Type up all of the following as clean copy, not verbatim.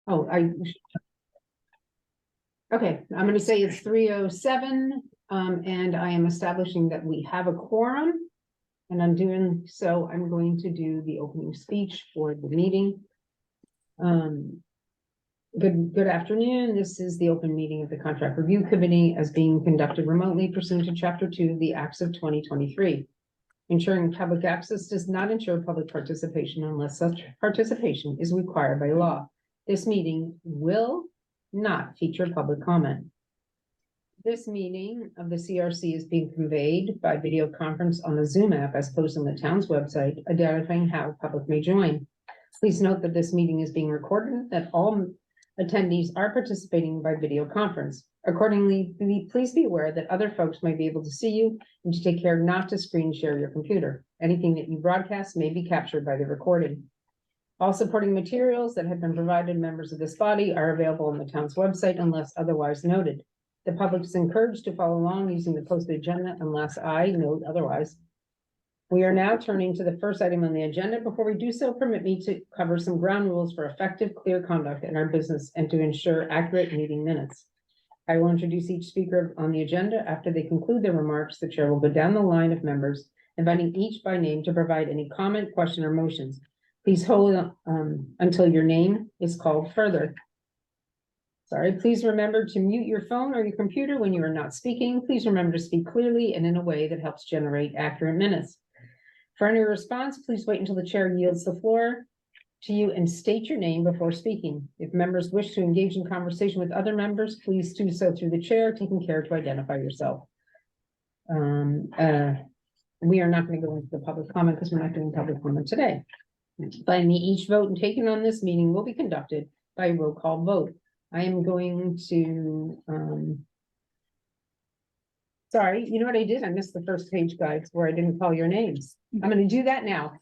Oh, okay, I'm gonna say it's 3:07, and I am establishing that we have a quorum. And I'm doing so, I'm going to do the opening speech for the meeting. Good afternoon. This is the open meeting of the Contract Review Committee as being conducted remotely pursuant to Chapter 2 of the Acts of 2023. Ensuring public access does not ensure public participation unless such participation is required by law. This meeting will not feature public comment. This meeting of the CRC is being conveyed by video conference on the Zoom app as posted on the town's website, identifying how public may join. Please note that this meeting is being recorded, that all attendees are participating by video conference. Accordingly, please be aware that other folks might be able to see you and to take care not to screen share your computer. Anything that you broadcast may be captured by the recording. All supporting materials that have been provided to members of this body are available on the town's website unless otherwise noted. The public is encouraged to follow along using the posted agenda unless I note otherwise. We are now turning to the first item on the agenda. Before we do so, permit me to cover some ground rules for effective, clear conduct in our business and to ensure accurate meeting minutes. I will introduce each speaker on the agenda. After they conclude their remarks, the chair will go down the line of members, inviting each by name to provide any comment, question, or motions. Please hold until your name is called further. Please remember to mute your phone or your computer when you are not speaking. Please remember to speak clearly and in a way that helps generate accurate minutes. For any response, please wait until the chair yields the floor to you and state your name before speaking. If members wish to engage in conversation with other members, please do so through the chair, taking care to identify yourself. We are not going to go into the public comment because we're not doing public comment today. Finally, each vote taken on this meeting will be conducted by a roll call vote. I am going to, sorry, you know what I did? I missed the first page, guys, where I didn't call your names. I'm going to do that now.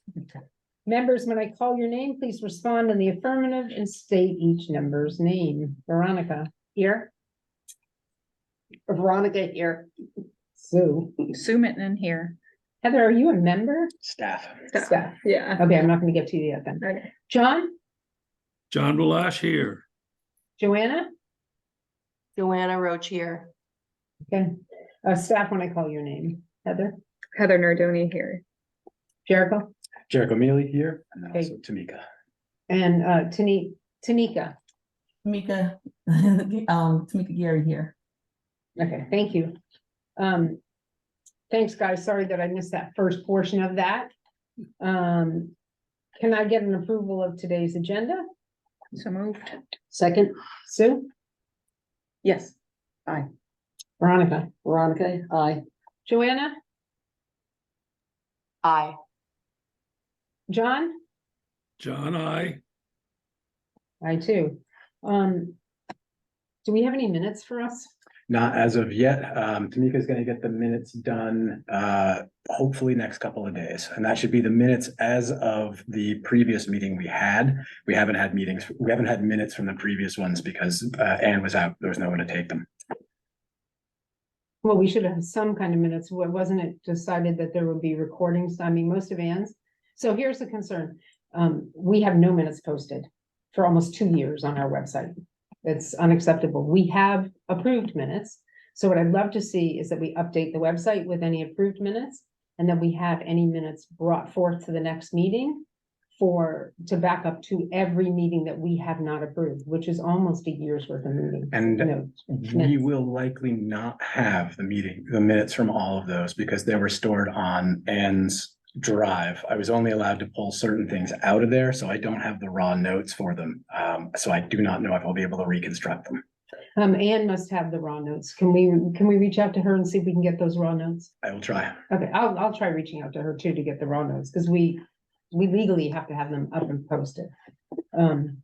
Members, when I call your name, please respond in the affirmative and state each member's name. Veronica, here. Veronica, here. Sue. Sue Mitten here. Heather, are you a member? Staff. Staff. Yeah. Okay, I'm not going to get to you yet then. Okay. John? John Balash here. Joanna? Joanna Roach here. Okay. Staff, when I call your name. Heather? Heather Nardoni here. Jericho? Jericho Mealy here, and then Okay. also Tamika. And Tanika. Tamika, Tamika Gary here. Okay, thank you. Thanks, guys. Sorry that I missed that first portion of that. Can I get an approval of today's agenda? So moved. Second, Sue? Yes. Aye. Veronica? Veronica, aye. Joanna? Aye. John? John, I. I too. Do we have any minutes for us? Not as of yet. Tamika's gonna get the minutes done, hopefully next couple of days. And that should be the minutes as of the previous meeting we had. We haven't had meetings, we haven't had minutes from the previous ones because Anne was out. There was no one to take them. Well, we should have some kind of minutes. Wasn't it decided that there would be recordings? I mean, most of Anne's. So here's the concern. We have no minutes posted for almost 2 years on our website. It's unacceptable. We have approved minutes. So what I'd love to see is that we update the website with any approved minutes and that we have any minutes brought forth to the next meeting to back up to every meeting that we have not approved, which is almost a year's worth of meetings. And we will likely not have the minutes from all of those because they were stored on Anne's drive. I was only allowed to pull certain things out of there, so I don't have the raw notes for them. So I do not know if I'll be able to reconstruct them. Anne must have the raw notes. Can we reach out to her and see if we can get those raw notes? I will try. Okay, I'll try reaching out to her too to get the raw notes because we legally have to have them up and posted. Tanika,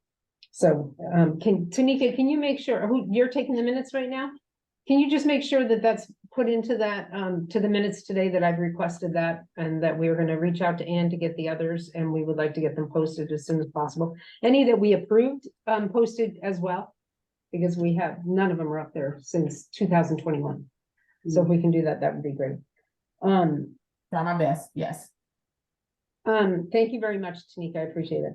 can you make sure you're taking the minutes right now? Can you just make sure that that's put into that, to the minutes today that I've requested that and that we are going to reach out to Anne to get the others and we would like to get them posted as soon as possible. Any that we approved, posted as well, because we have, none of them are up there since 2021. So if we can do that, that would be great. Try my best, yes. Thank you very much, Tanika. I appreciate it.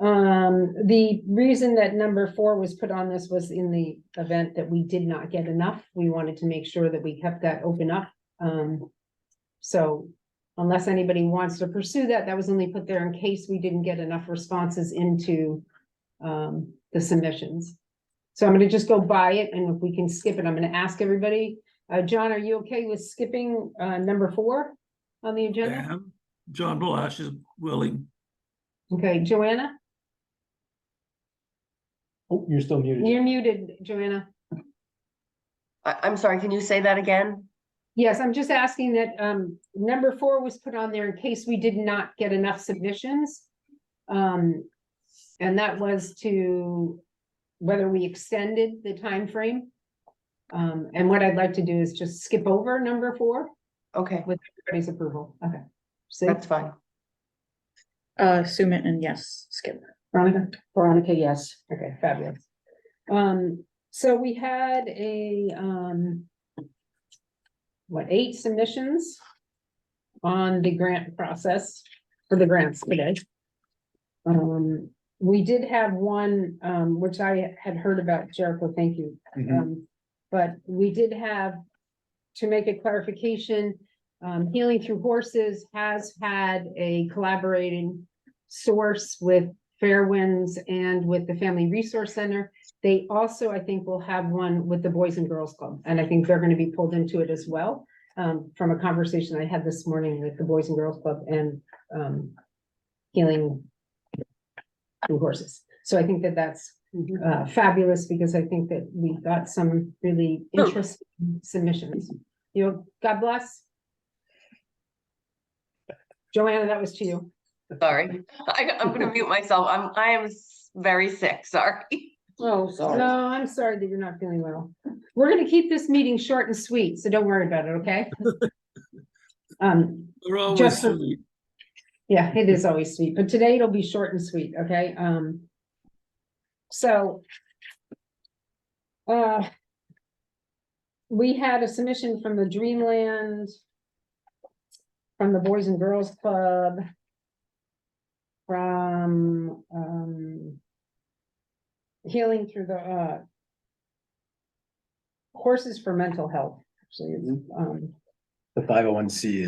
The reason that number 4 was put on this was in the event that we did not get enough. We wanted to make sure that we kept that open up. So unless anybody wants to pursue that, that was only put there in case we didn't get enough responses into the submissions. So I'm gonna just go by it, and if we can skip it, I'm gonna ask everybody. John, are you okay with skipping number 4 on the agenda? And John Balash is willing. Okay, Joanna, Oh, you're still muted. you're muted, Joanna. I'm sorry, can you say that again? Yes, I'm just asking that, number 4 was put on there in case we did not get enough submissions. And that was to whether we extended the time frame. And what I'd like to do is just skip over number 4 Okay, with everybody's approval. Okay. So, that's fine. Sue Minton, yes, skip. Veronica? Veronica, yes. Okay, fabulous. So we had 8 submissions on the grant process for the grants today. We did have one, which I had heard about, Jericho, thank you. Mhm. But we did have, to make a clarification, Healing Through Horses has had a collaborating source with Fairwinds and with the Family Resource Center. They also, I think, will have one with the Boys and Girls Club, and I think they're gonna be pulled into it as well. From a conversation I had this morning with the Boys and Girls Club and Healing Through Horses. So I think that that's fabulous, because I think that we got some really interesting submissions. God bless. Joanna, that was to you. Sorry, I'm gonna mute myself. I am very sick, sorry. Oh, No, sorry. I'm sorry that you're not feeling well. We're gonna keep this meeting short and sweet, so don't worry about it, okay? They're always Just for- sweet. Yeah, it is always sweet, but today it'll be short and sweet, okay? So. We had a submission from the Dreamland. From the Boys and Girls Club. From, Healing Through the, Horses for Mental Health, actually, it's, The 501c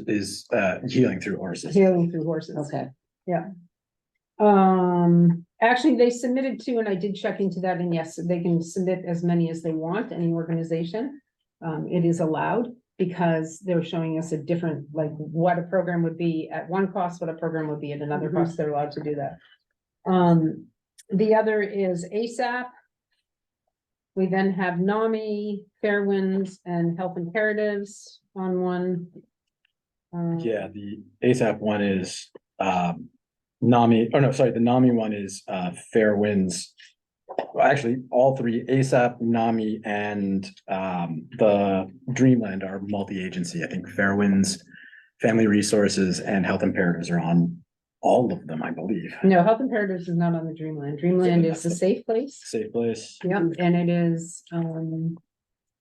is Healing Through Horses. Healing Through Horses. Okay. Actually, they submitted 2, and I did check into that, and yes, they can submit as many as they want, any organization. It is allowed, because they're showing us a different, like, what a program would be at one cost, what a program would be at another cost, they're allowed to do that. The other is ASAP. We then have NAMI, Fairwinds, and Health Imperatives on one. Yeah, the ASAP one is NAMI, oh no, sorry, the NAMI one is Fairwinds. Well, actually, all 3, ASAP, NAMI, and the Dreamland are multi-agency. I think Fairwinds, Family Resources, and Health Imperatives are on all of them, I believe. No, Health Imperatives is not on the Dreamland. Dreamland is a safe place. Safe place. Yep, and it is,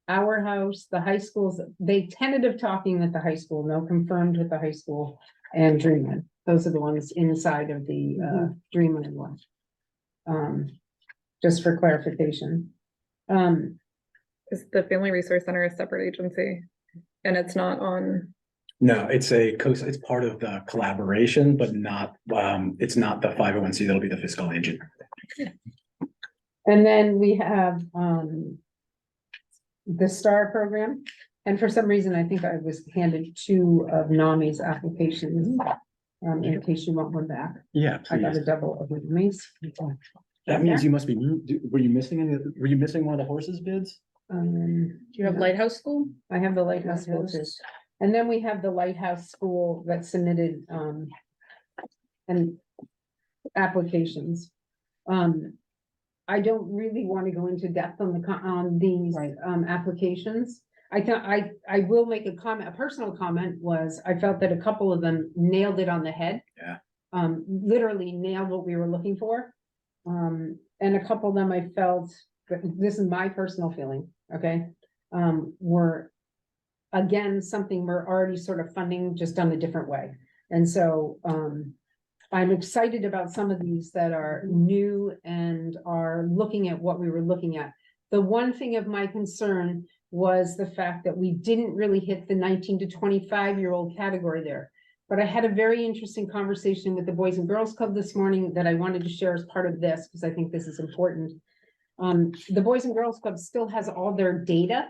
our house, the high schools, they tentative talking with the high school, no confirmed with the high school and Dreamland. Those are the ones inside of the, Dreamland one. Just for clarification. Is the Family Resource Center a separate agency? And it's not on, No, it's it's part of the collaboration, but not, it's not the 501c, that'll be the fiscal agent. And then we have, the STAR program. And for some reason, I think I was handed 2 of NAMI's applications. In case you want one back. Yeah, I got please. a double of NAMI's. That means you must be, were you missing were you missing one of the horses bids? do you have Lighthouse School? I have the Lighthouse School too. And then we have the Lighthouse School that submitted, and applications. I don't really want to go into depth on these, applications. I will make a comment, a personal comment was, I felt that a couple of them nailed it on the head. Yeah. Literally nailed what we were looking for. And a couple of them I felt, this is my personal feeling, okay? Were, again, something we're already sort of funding just done a different way. And so, I'm excited about some of these that are new and are looking at what we were looking at. The one thing of my concern was the fact that we didn't really hit the 19 to 25-year-old category there. But I had a very interesting conversation with the Boys and Girls Club this morning that I wanted to share as part of this, because I think this is important. The Boys and Girls Club still has all their data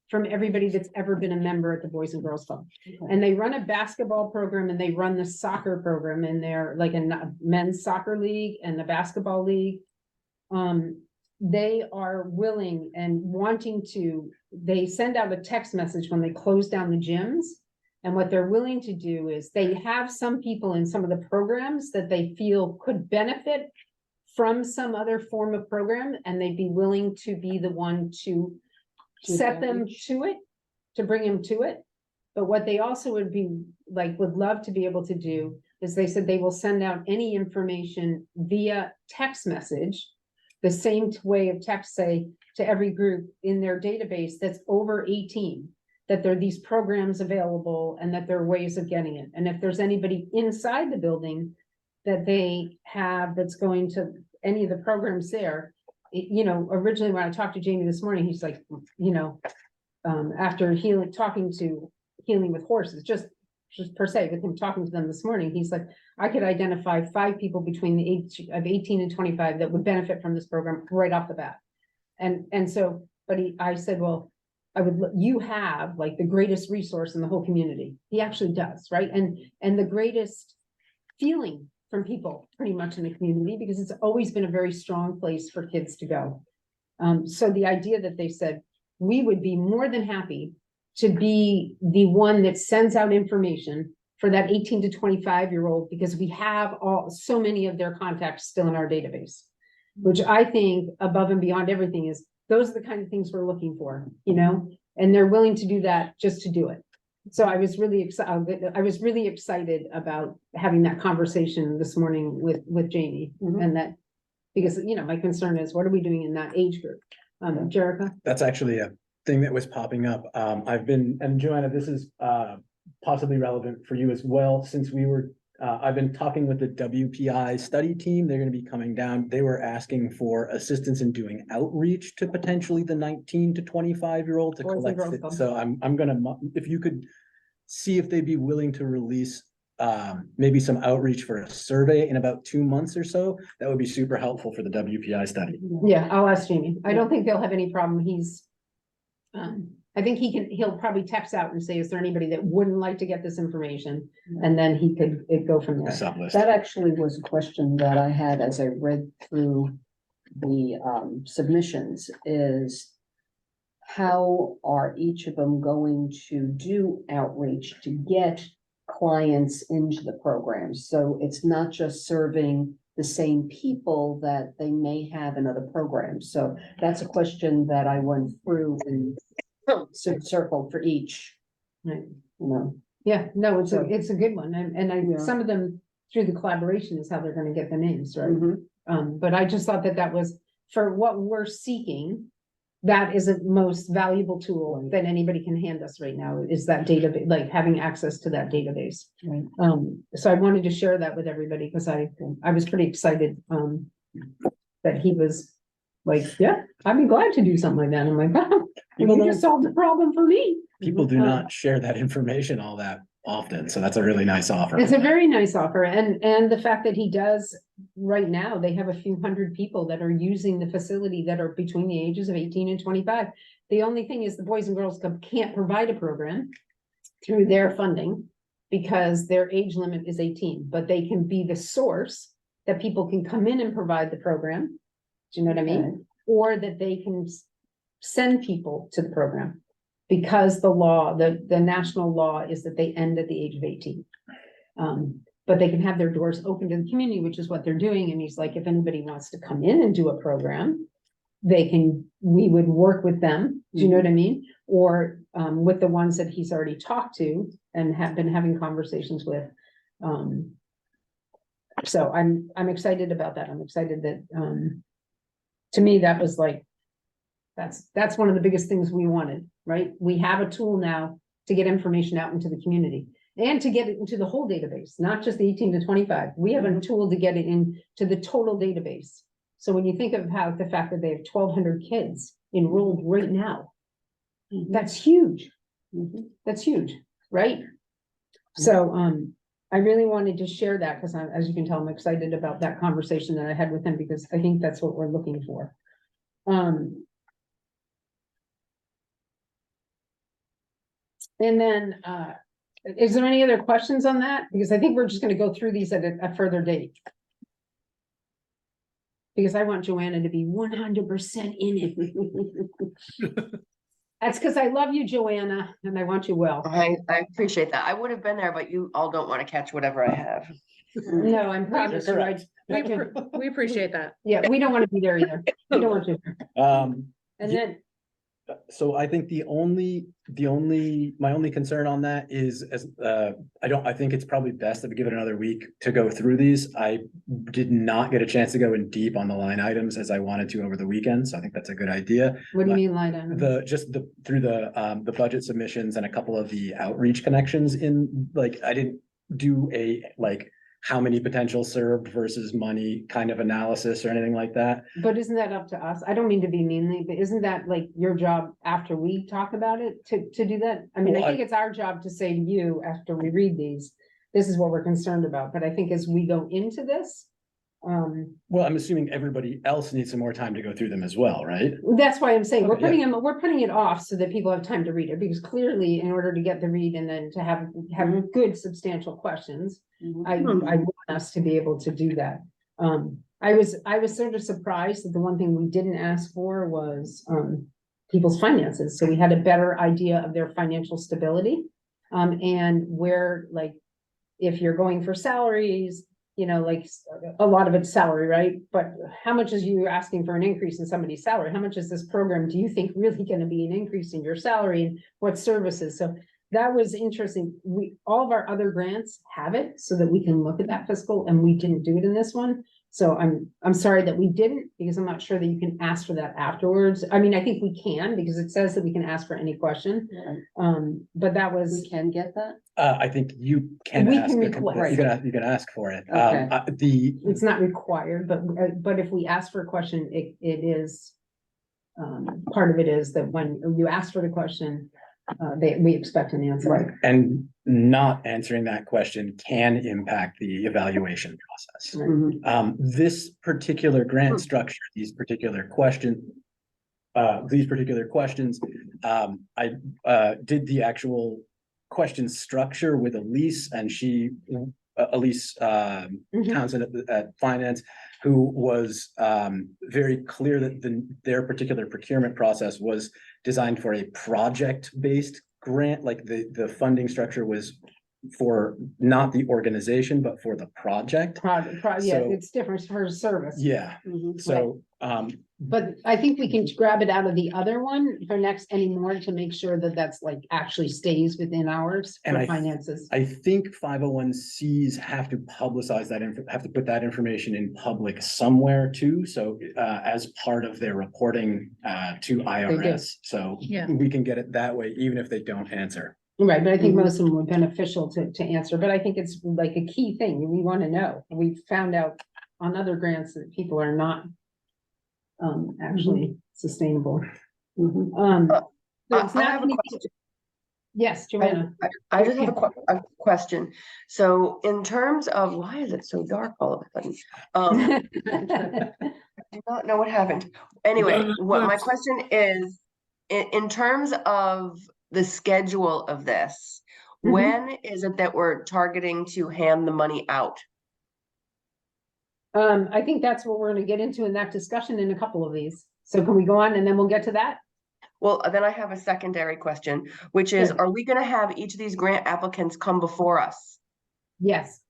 from everybody that's ever been a member at the Boys and Girls Club. And they run a basketball program and they run the soccer program, and they're like a men's soccer league and the basketball league. They are willing and wanting to, they send out a text message when they close down the gyms. And what they're willing to do is they have some people in some of the programs that they feel could benefit from some other form of program, and they'd be willing to be the one to set them to it, to bring them to it. But what they also would be like, would love to be able to do is they said they will send out any information via text message, the same way of text, say, to every group in their database that's over 18, that there are these programs available and that there are ways of getting it. And if there's anybody inside the building that they have that's going to any of the programs there, you know, originally when I talked to Jamie this morning, he's like, you know, after talking to Healing with Horses, just per se, with him talking to them this morning, he's like, I could identify 5 people between the age of 18 and 25 that would benefit from this program right off the bat. And so, but I said, well, you have like the greatest resource in the whole community. He actually does, right? And the greatest feeling from people pretty much in the community, because it's always been a very strong place for kids to go. So the idea that they said, we would be more than happy to be the one that sends out information for that 18 to 25-year-old, because we have so many of their contacts still in our database, which I think above and beyond everything is, those are the kind of things we're looking for, you know, and they're willing to do that just to do it. So I was really excited about having that conversation this morning with Jamie, and that, because, you know, my concern is, what are we doing in that age group? Jerica? That's actually a thing that was popping up. And Joanna, this is possibly relevant for you as well, since I've been talking with the WPI study team. They're going to be coming down. They were asking for assistance in doing outreach to potentially the 19 to 25-year-old to collect it. So I'm gonna, if you could see if they'd be willing to release maybe some outreach for a survey in about 2 months or so, that would be super helpful for the WPI study. Yeah, I'll ask Jamie. I don't think they'll have any problem. I think he'll probably text out and say, is there anybody that wouldn't like to get this information? And then he could go from there. That actually was a question that I had as I read through the submissions, is how are each of them going to do outreach to get clients into the program? So it's not just serving the same people that they may have in other programs. So that's a question that I went through and circled for each, Right. you know. Yeah, no, it's a good one. And Yeah. some of them through the collaboration is how they're gonna get the names, right? Mhm. But I just thought that was, for what we're seeking, that is a most valuable tool that anybody can hand us right now, is that database, like having access to that database. Right. So I wanted to share that with everybody, because I was pretty excited, that he was like, yeah, I'd be glad to do something like that. I'm like, wow, you just solved the problem for me. People do not share that information all that often, so that's a really nice offer. It's a very nice offer, and the fact that he does, right now, they have a few hundred people that are using the facility that are between the ages of 18 and 25. The only thing is the Boys and Girls Club can't provide a program through their funding because their age limit is 18, but they can be the source that people can come in and provide the program. Do you know what I mean? Or that they can send people to the program, because the law, the national law is that they end at the age of 18. But they can have their doors open to the community, which is what they're doing. And he's like, if anybody wants to come in and do a program, we would work with them. Do you know what I mean? Or with the ones that he's already talked to and have been having conversations with. So I'm excited about that. I'm excited that, to me, that was like, that's one of the biggest things we wanted, right? We have a tool now to get information out into the community. And to get it into the whole database, not just the 18 to 25. We have a tool to get it into the total database. So when you think of how the fact that they have 1,200 kids enrolled right now, that's huge. That's huge, right? So, I really wanted to share that because as you can tell, I'm excited about that conversation that I had with him because I think that's what we're looking for. And then, is there any other questions on that? Because I think we're just gonna go through these at a further date. Because I want Joanna to be 100% in it. That's because I love you, Joanna, and I want you well. I appreciate that. I would have been there, but you all don't want to catch whatever I have. No, I'm promise you, right? We appreciate that. Yeah, we don't want to be there either. We don't want to. And Yeah. then, So I think my only concern on that is I think it's probably best that we give it another week to go through these. I did not get a chance to go in deep on the line items as I wanted to over the weekend, so I think that's a good idea. what do you mean line item? Through the budget submissions and a couple of the outreach connections in, like, I didn't do a, like, how many potential served versus money kind of analysis or anything like that. But isn't that up to us? I don't mean to be meanly, but isn't that like your job after we talk about it to do that? I mean, Well, I think it's our job to say to you after we read these, this is what we're concerned about. But I think as we go into this, Well, I'm assuming everybody else needs some more time to go through them as well, right? that's why I'm saying we're Okay, yeah. putting it off so that people have time to read it, because clearly in order to get the read and then to have good substantial questions, I want us to be able to do that. I was sort of surprised that the one thing we didn't ask for was, people's finances. So we had a better idea of their financial stability. And where, like, if you're going for salaries, you know, like a lot of it's salary, right? But how much is you asking for an increase in somebody's salary? How much is this program, do you think, really going to be an increase in your salary, and what services? So that was interesting. All of our other grants have it so that we can look at that fiscal, and we didn't do it in this one. So I'm sorry that we didn't, because I'm not sure that you can ask for that afterwards. I mean, I think we can, because it says that we can ask for any question. But that was. We can get that? I think you can We ask, can you request. can ask for it. Okay. It's not required, but if we ask for a question, it is. Part of it is that when you ask for the question, we expect an answer. Right. And not answering that question can impact the evaluation process. Right. This particular grant structure, these particular questions, I did the actual question structure with Elise, and Elise Townsend at Finance, who was very clear that their particular procurement process was designed for a project-based grant, like the funding structure was for not the organization, but for the project. Yeah, So- it's different for service. Yeah, so, But I think we can grab it out of the other one for next anymore to make sure that that's like actually stays within ours And for I- finances. I think 501Cs have to publicize that, have to put that information in public somewhere too, so as part of their reporting to IRS. So Yeah. we can get it that way, even if they don't answer. Right, but I think Mhm. most of them were beneficial to answer, but I think it's like a key thing, we want to know. We found out on other grants that people are not actually sustainable. Mhm. So it's I not have a anything- question. Yes, Joanna. I just have a question. So in terms of, why is it so dark all of a sudden? I do not know what happened. Anyway, what my question is, in terms of the schedule of this, Mhm. when is it that we're targeting to hand the money out? I think that's what we're gonna get into in that discussion in a couple of these. So can we go on and then we'll get to that? Well, then I have a secondary question, which is, Sure. are we gonna have each of these grant applicants come before us? Yes,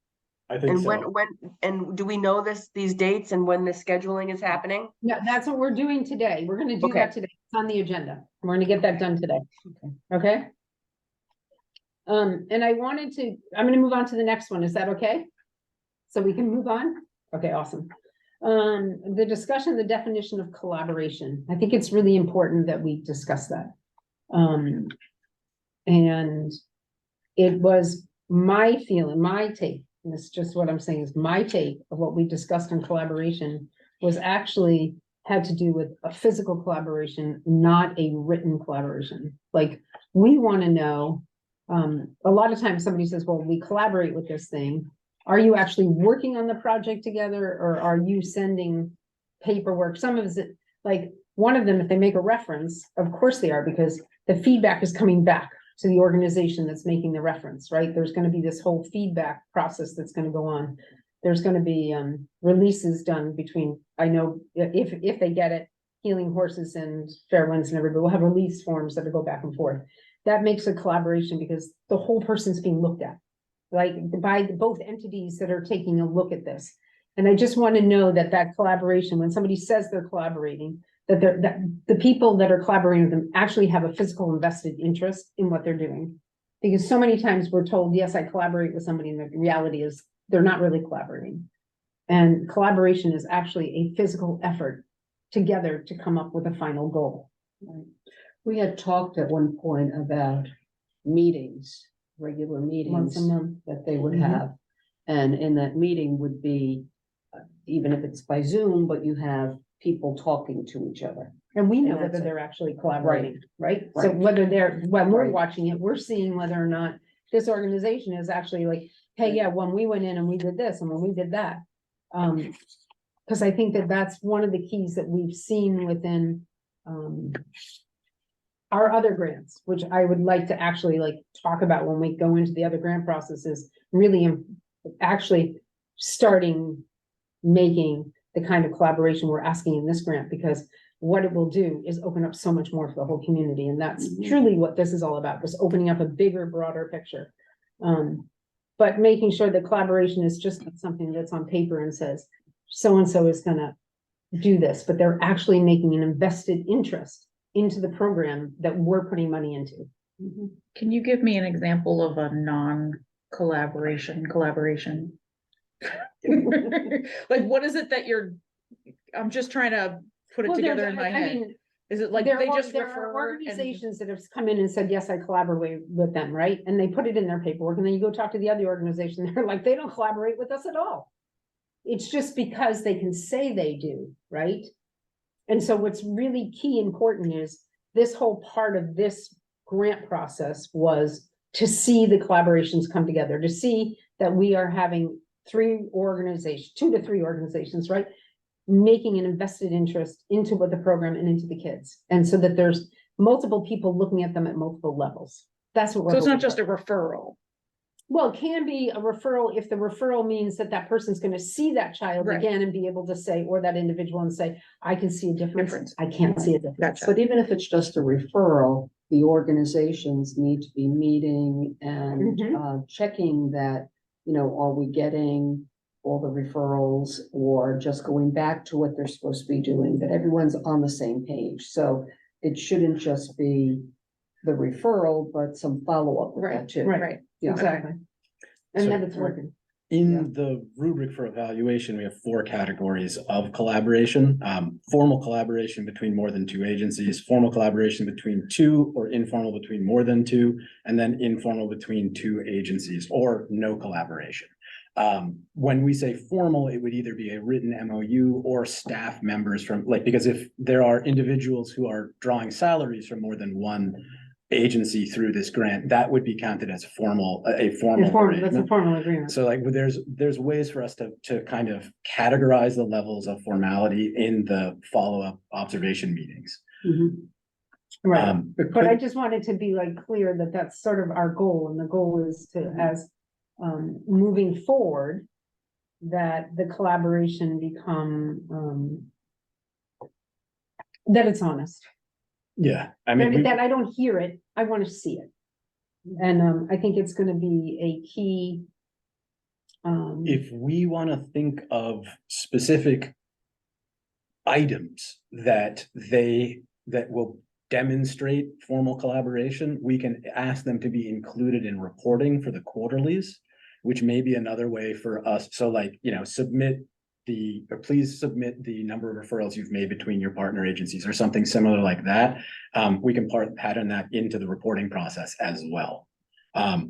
I think And so. and do we know these dates and when the scheduling is happening? yeah, that's what we're doing today. We're gonna do Okay. that today. It's on the agenda. We're gonna get that done today. Okay? And I'm gonna move on to the next one. Is that okay? So we can move on? Okay, awesome. The discussion, the definition of collaboration. I think it's really important that we discuss that. And it was my feeling, my take, and this is just what I'm saying is my take of what we discussed in collaboration was actually had to do with a physical collaboration, not a written collaboration. Like, we want to know, a lot of times somebody says, well, we collaborate with this thing. Are you actually working on the project together, or are you sending paperwork? Some of it, like, one of them, if they make a reference, of course they are, because the feedback is coming back to the organization that's making the reference, right? There's gonna be this whole feedback process that's gonna go on. There's gonna be releases done between, I know, if they get it, Healing Horses and Fairwinds and everybody will have release forms that will go back and forth. That makes a collaboration because the whole person's being looked at, like, by both entities that are taking a look at this. And I just want to know that that collaboration, when somebody says they're collaborating, that the people that are collaborating with them actually have a physical invested interest in what they're doing. Because so many times we're told, yes, I collaborate with somebody, and the reality is they're not really collaborating. And collaboration is actually a physical effort together to come up with a final goal. Right. We had talked at one point about meetings, regular Once meetings a month. that they would Mhm. have. And in that meeting would be, even if it's by Zoom, but you have people talking to each other. And we know And that's whether it. they're actually collaborating, right? So Right. whether they're, when we're Right. watching it, we're seeing whether or not this organization is actually like, hey, yeah, when we went in and we did this and when we did that. Because I think that that's one of the keys that we've seen within our other grants, which I would like to actually like talk about when we go into the other grant processes, really actually starting making the kind of collaboration we're asking in this grant, because what it will do is open up so much more for the whole community. And that's Mhm. truly what this is all about, just opening up a bigger, broader picture. But making sure that collaboration is just not something that's on paper and says, so-and-so is gonna do this, but they're actually making an invested interest into the program that we're putting money into. Can you give me an example of a non-collaboration collaboration? Like, what is it that I'm just trying to put it Well, there's- together in my I head. mean, Is it like there they are- just there refer are and organizations that have come in and said, yes, I collaborate with them, right? And they put it in their paperwork, and then you go talk to the other organization, they're like, they don't collaborate with us at all. It's just because they can say they do, right? And so what's really key important is this whole part of this grant process was to see the collaborations come together, to see that we are having 2 to 3 organizations, right? Making an invested interest into what the program and into the kids. And so that there's multiple people looking at them at multiple levels. That's what we're So it's not hoping just for. a referral. Well, it can be a referral if the referral means that that person's gonna see that child Right. again and be able to say, or that individual and say, I can see a difference, Difference. I can't see a difference. Gotcha. But even if it's just a referral, the organizations need to be meeting and Mhm. checking that, are we getting all the referrals or just going back to what they're supposed to be doing, that everyone's on the same page. So it shouldn't just be the referral, but some follow-up with that too. Right, Yeah. exactly. And So- that it's working. In the rubric for evaluation, we have 4 categories of collaboration. Formal collaboration between more than 2 agencies, formal collaboration between 2 or informal between more than 2, and then informal between 2 agencies or no collaboration. When we say formal, it would either be a written MOU or staff members from, like, because if there are individuals who are drawing salaries from more than one agency through this grant, that would be counted as a formal That's a arrangement. formal agreement. So like, there's ways for us to kind of categorize the levels of formality in the follow-up observation meetings. Mhm. Right. But I Quick- just wanted to be like clear that that's sort of our goal, and the goal is to, as moving forward, that the collaboration become that it's honest. Yeah, I mean, That I don't hear it, I want to see it. And I think it's gonna be a key. if we want to think of specific items that will demonstrate formal collaboration, we can ask them to be included in reporting for the quarterlies, which may be another way for us. So like, please submit the number of referrals you've made between your partner agencies or something similar like that. We can pattern that into the reporting process as well.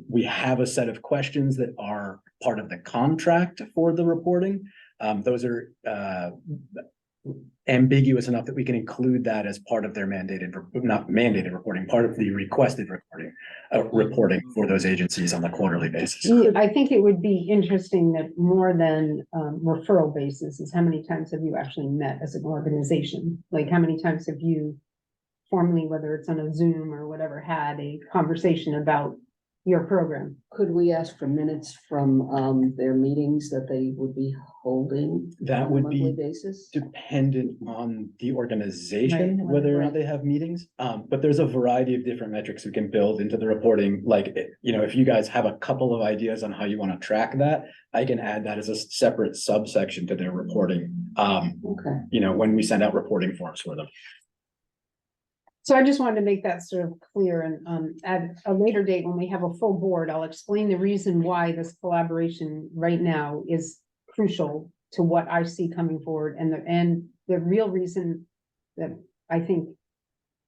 We have a set of questions that are part of the contract for the reporting. Those are ambiguous enough that we can include that as part of their not mandated reporting, part of the requested reporting for those agencies on the quarterly basis. I think it would be interesting that more than referral basis is how many times have you actually met as an organization? Like how many times have you formally, whether it's on a Zoom or whatever, had a conversation about your program? Could we ask for minutes from their meetings that they would be holding? That on a would monthly be basis? dependent on the organization, Right, whether or right. not they have meetings. But there's a variety of different metrics we can build into the reporting. Like, if you guys have a couple of ideas on how you want to track that, I can add that as a separate subsection to their reporting. Okay, When we send out reporting forms for them. So I just wanted to make that sort of clear, and at a later date, when we have a full board, I'll explain the reason why this collaboration right now is crucial to what I see coming forward, and the real reason that I think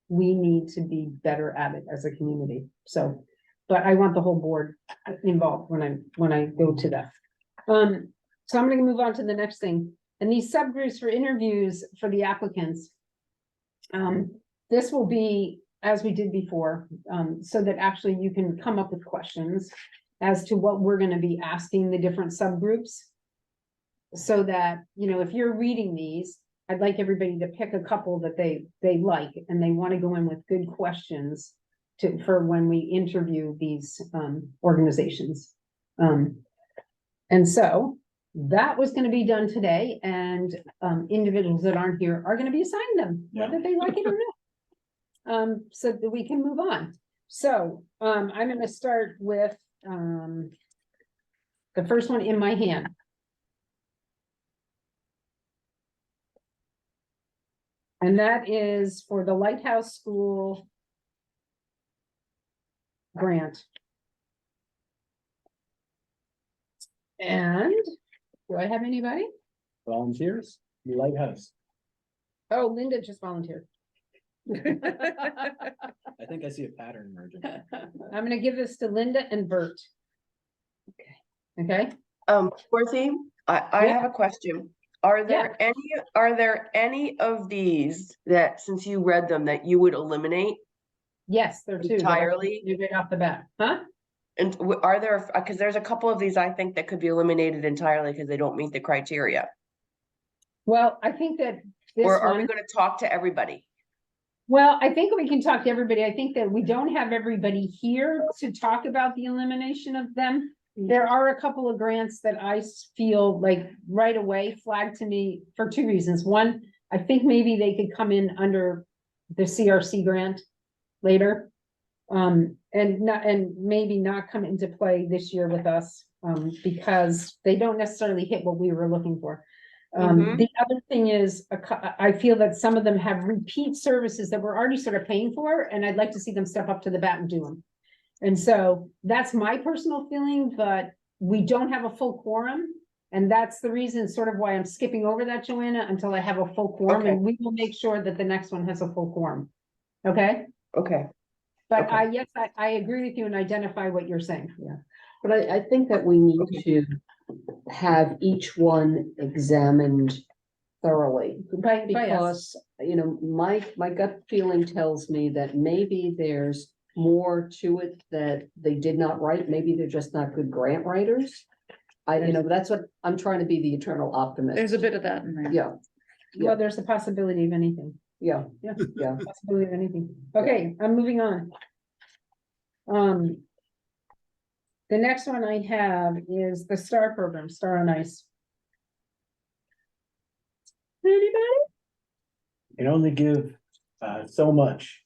we need to be better at it as a community. So, but I want the whole board involved when I go to that. So I'm gonna move on to the next thing, and these subgroups for interviews for the applicants. This will be, as we did before, so that actually you can come up with questions as to what we're gonna be asking the different subgroups. So that, if you're reading these, I'd like everybody to pick a couple that they like, and they wanna go in with good questions for when we interview these, organizations. And so that was gonna be done today, and, individuals that aren't here are gonna be assigned them, whether they like it or not. So that we can move on. So, I'm gonna start with, the first one in my hand. And that is for the Lighthouse School grant. And do I have anybody? Volunteers, Lighthouse. Oh, Linda just volunteered. I think I see a pattern emerging. I'm gonna give this to Linda and Bert. Okay, Dorothy, I have a question. Are there any of these that, since you read them, that you would eliminate? yes, there are two. Entirely? Right off the bat, huh? And are there, because there's a couple of these I think that could be eliminated entirely because they don't meet the criteria. Well, I think that this Or are we one, gonna talk to everybody? well, I think we can talk to everybody. I think that we don't have everybody here to talk about the elimination of them. There are a couple of grants that I feel like right away flagged to me for two reasons. One, I think maybe they could come in under the CRC grant later. And maybe not come into play this year with us, because they don't necessarily hit what we were looking for. Mhm. The other thing is, I feel that some of them have repeat services that we're already sort of paying for, and I'd like to see them step up to the bat and do them. And so that's my personal feeling, but we don't have a full quorum. And that's the reason sort of why I'm skipping over that, Joanna, until I have a full quorum, Okay. and we will make sure that the next one has a full quorum. Okay? Okay, But Okay. yes, I agree with you and identify what you're saying. yeah. But I think that we need to have each one examined thoroughly. By us. Because, my gut feeling tells me that maybe there's more to it that they did not write. Maybe they're just not good grant writers. That's what, I'm trying to be the eternal optimist. There's a bit of that in there. Yeah, Well, there's a possibility of anything. yeah, Yeah. yeah. Possibility of anything. Okay, I'm moving on. The next one I have is the STAR program, Star on Ice. Anybody? Can only give so much.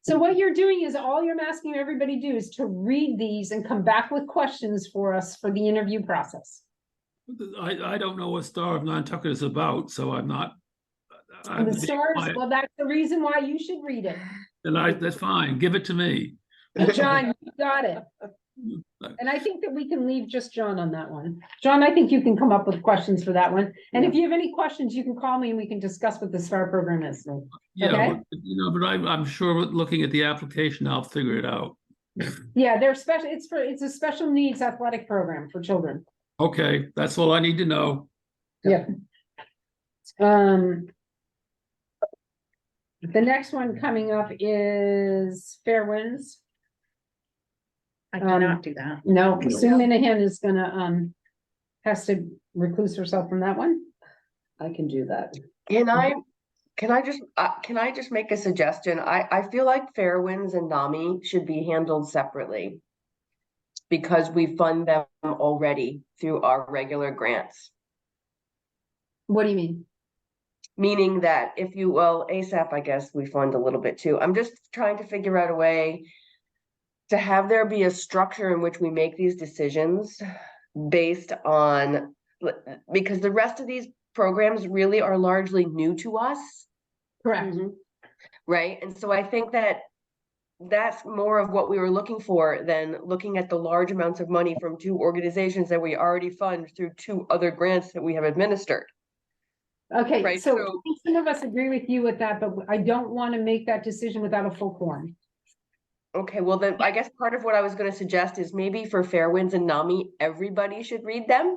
So what you're doing is, all you're asking everybody to do is to read these and come back with questions for us for the interview process. I don't know what Star of Nantucket is about, so I'm not. And the stars, well, that's the reason why you should read it. That's fine, give it to me. John, you got it. And I think that we can leave just John on that one. John, I think you can come up with questions for that one. And if you have any questions, you can call me and we can discuss what the STAR program is. Yeah, Okay. but I'm sure looking at the application, I'll figure it out. Yeah, they're special, it's a special needs athletic program for children. Okay, that's all I need to know. Yeah. The next one coming up is Fair Winds. I cannot do that. No, Sue Minahan is gonna, has to recluse herself from that one. I can do that. Can I just make a suggestion? I feel like Fairwinds and NAMI should be handled separately. Because we fund them already through our regular grants. What do you mean? Meaning that if you, well, ASAP, I guess we fund a little bit too. I'm just trying to figure out a way to have there be a structure in which we make these decisions based on, because the rest of these programs really are largely new to us. Correct. Right? And so I think that that's more of what we were looking for than looking at the large amounts of money from two organizations that we already fund through two other grants that we have administered. Okay, Right, so so- some of us agree with you with that, but I don't want to make that decision without a full quorum. Okay, well then, I guess part of what I was gonna suggest is maybe for Fairwinds and NAMI, everybody should read them.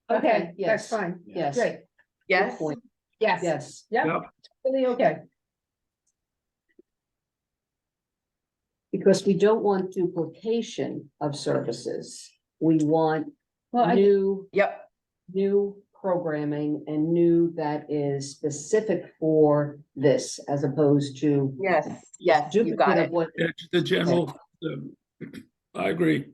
Okay, that's yes, fine. yes, Great. Yes, point. Yes. yes. Yep. Yep. Totally okay. Because we don't want duplication of services. We want Well, yep, new programming and new that is specific for this as opposed to. yes, you got duplicate it. of what. It's the general, I agree.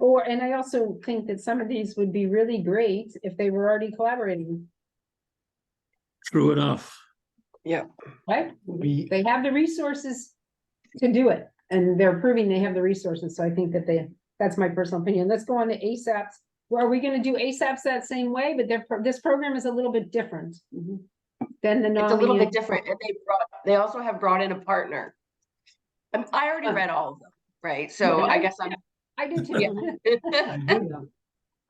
and I also think that some of these would be really great if they were already collaborating, True enough. right? We, They have the resources to do it, and they're proving they have the resources, so I think that that's my personal opinion. Let's go on to ASAPs. Well, are we gonna do ASAPs that same way? But this program is a little bit different Mhm. than the It's a little NAMI. bit different, and they also have brought in a partner. I already read all of them, right? So I guess I'm. I do too.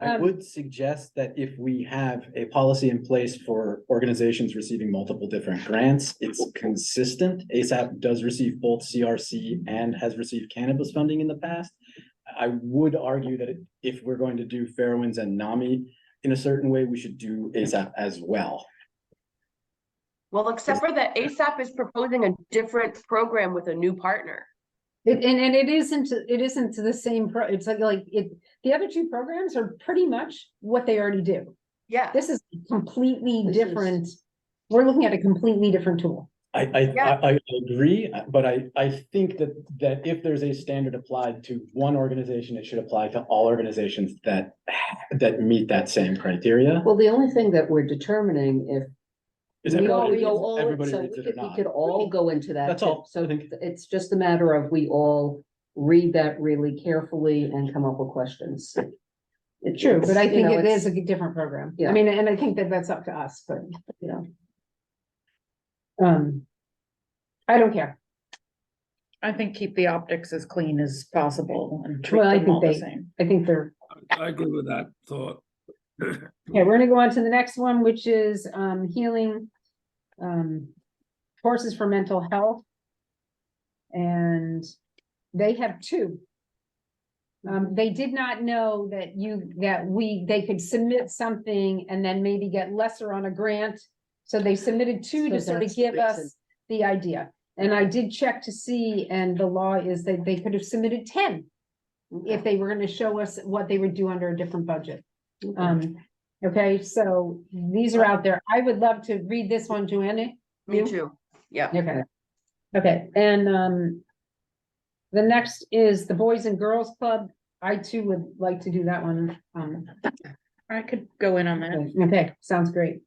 I would suggest that if we have a policy in place for organizations receiving multiple different grants, it's consistent. ASAP does receive both CRC and has received cannabis funding in the past. I would argue that if we're going to do Fairwinds and NAMI in a certain way, we should do ASAP as well. Well, except for that ASAP is proposing a different program with a new partner. And it isn't the same it's the other two programs are pretty much what they already do. Yeah, This is completely This is- different. We're looking at a completely different tool. I agree, but I think that if there's a standard applied to one organization, it should apply to all organizations that meet that same criteria. Well, the only thing that we're determining if. Is we all everybody, go all, everybody so reads we it or could, we not? could all go into that. That's tip. all, So I think. it's just a matter of we all read that really carefully and come up with questions. It's True, but I you think know, it it's- is a different program. I Yeah. mean, and I think that that's up to us, but, you know. I don't care. I think keep the optics as clean as possible and treat Well, I them all think the same. I think they're, I agree with that thought. okay, we're gonna go on to the next one, which is, healing, horses for mental health. And they have two. They did not know that they could submit something and then maybe get lesser on a grant. So they submitted two to So sort of that's the give reason. us the idea. And I did check to see, and the law is that they could have submitted 10 if they were gonna show us what they would do under a different budget. Okay, so these are out there. I would love to read this one, Joanna. me You? too. Yeah, Okay. Okay, and the next is the Boys and Girls Club. I too would like to do that one. I could go in on that. Okay, sounds great.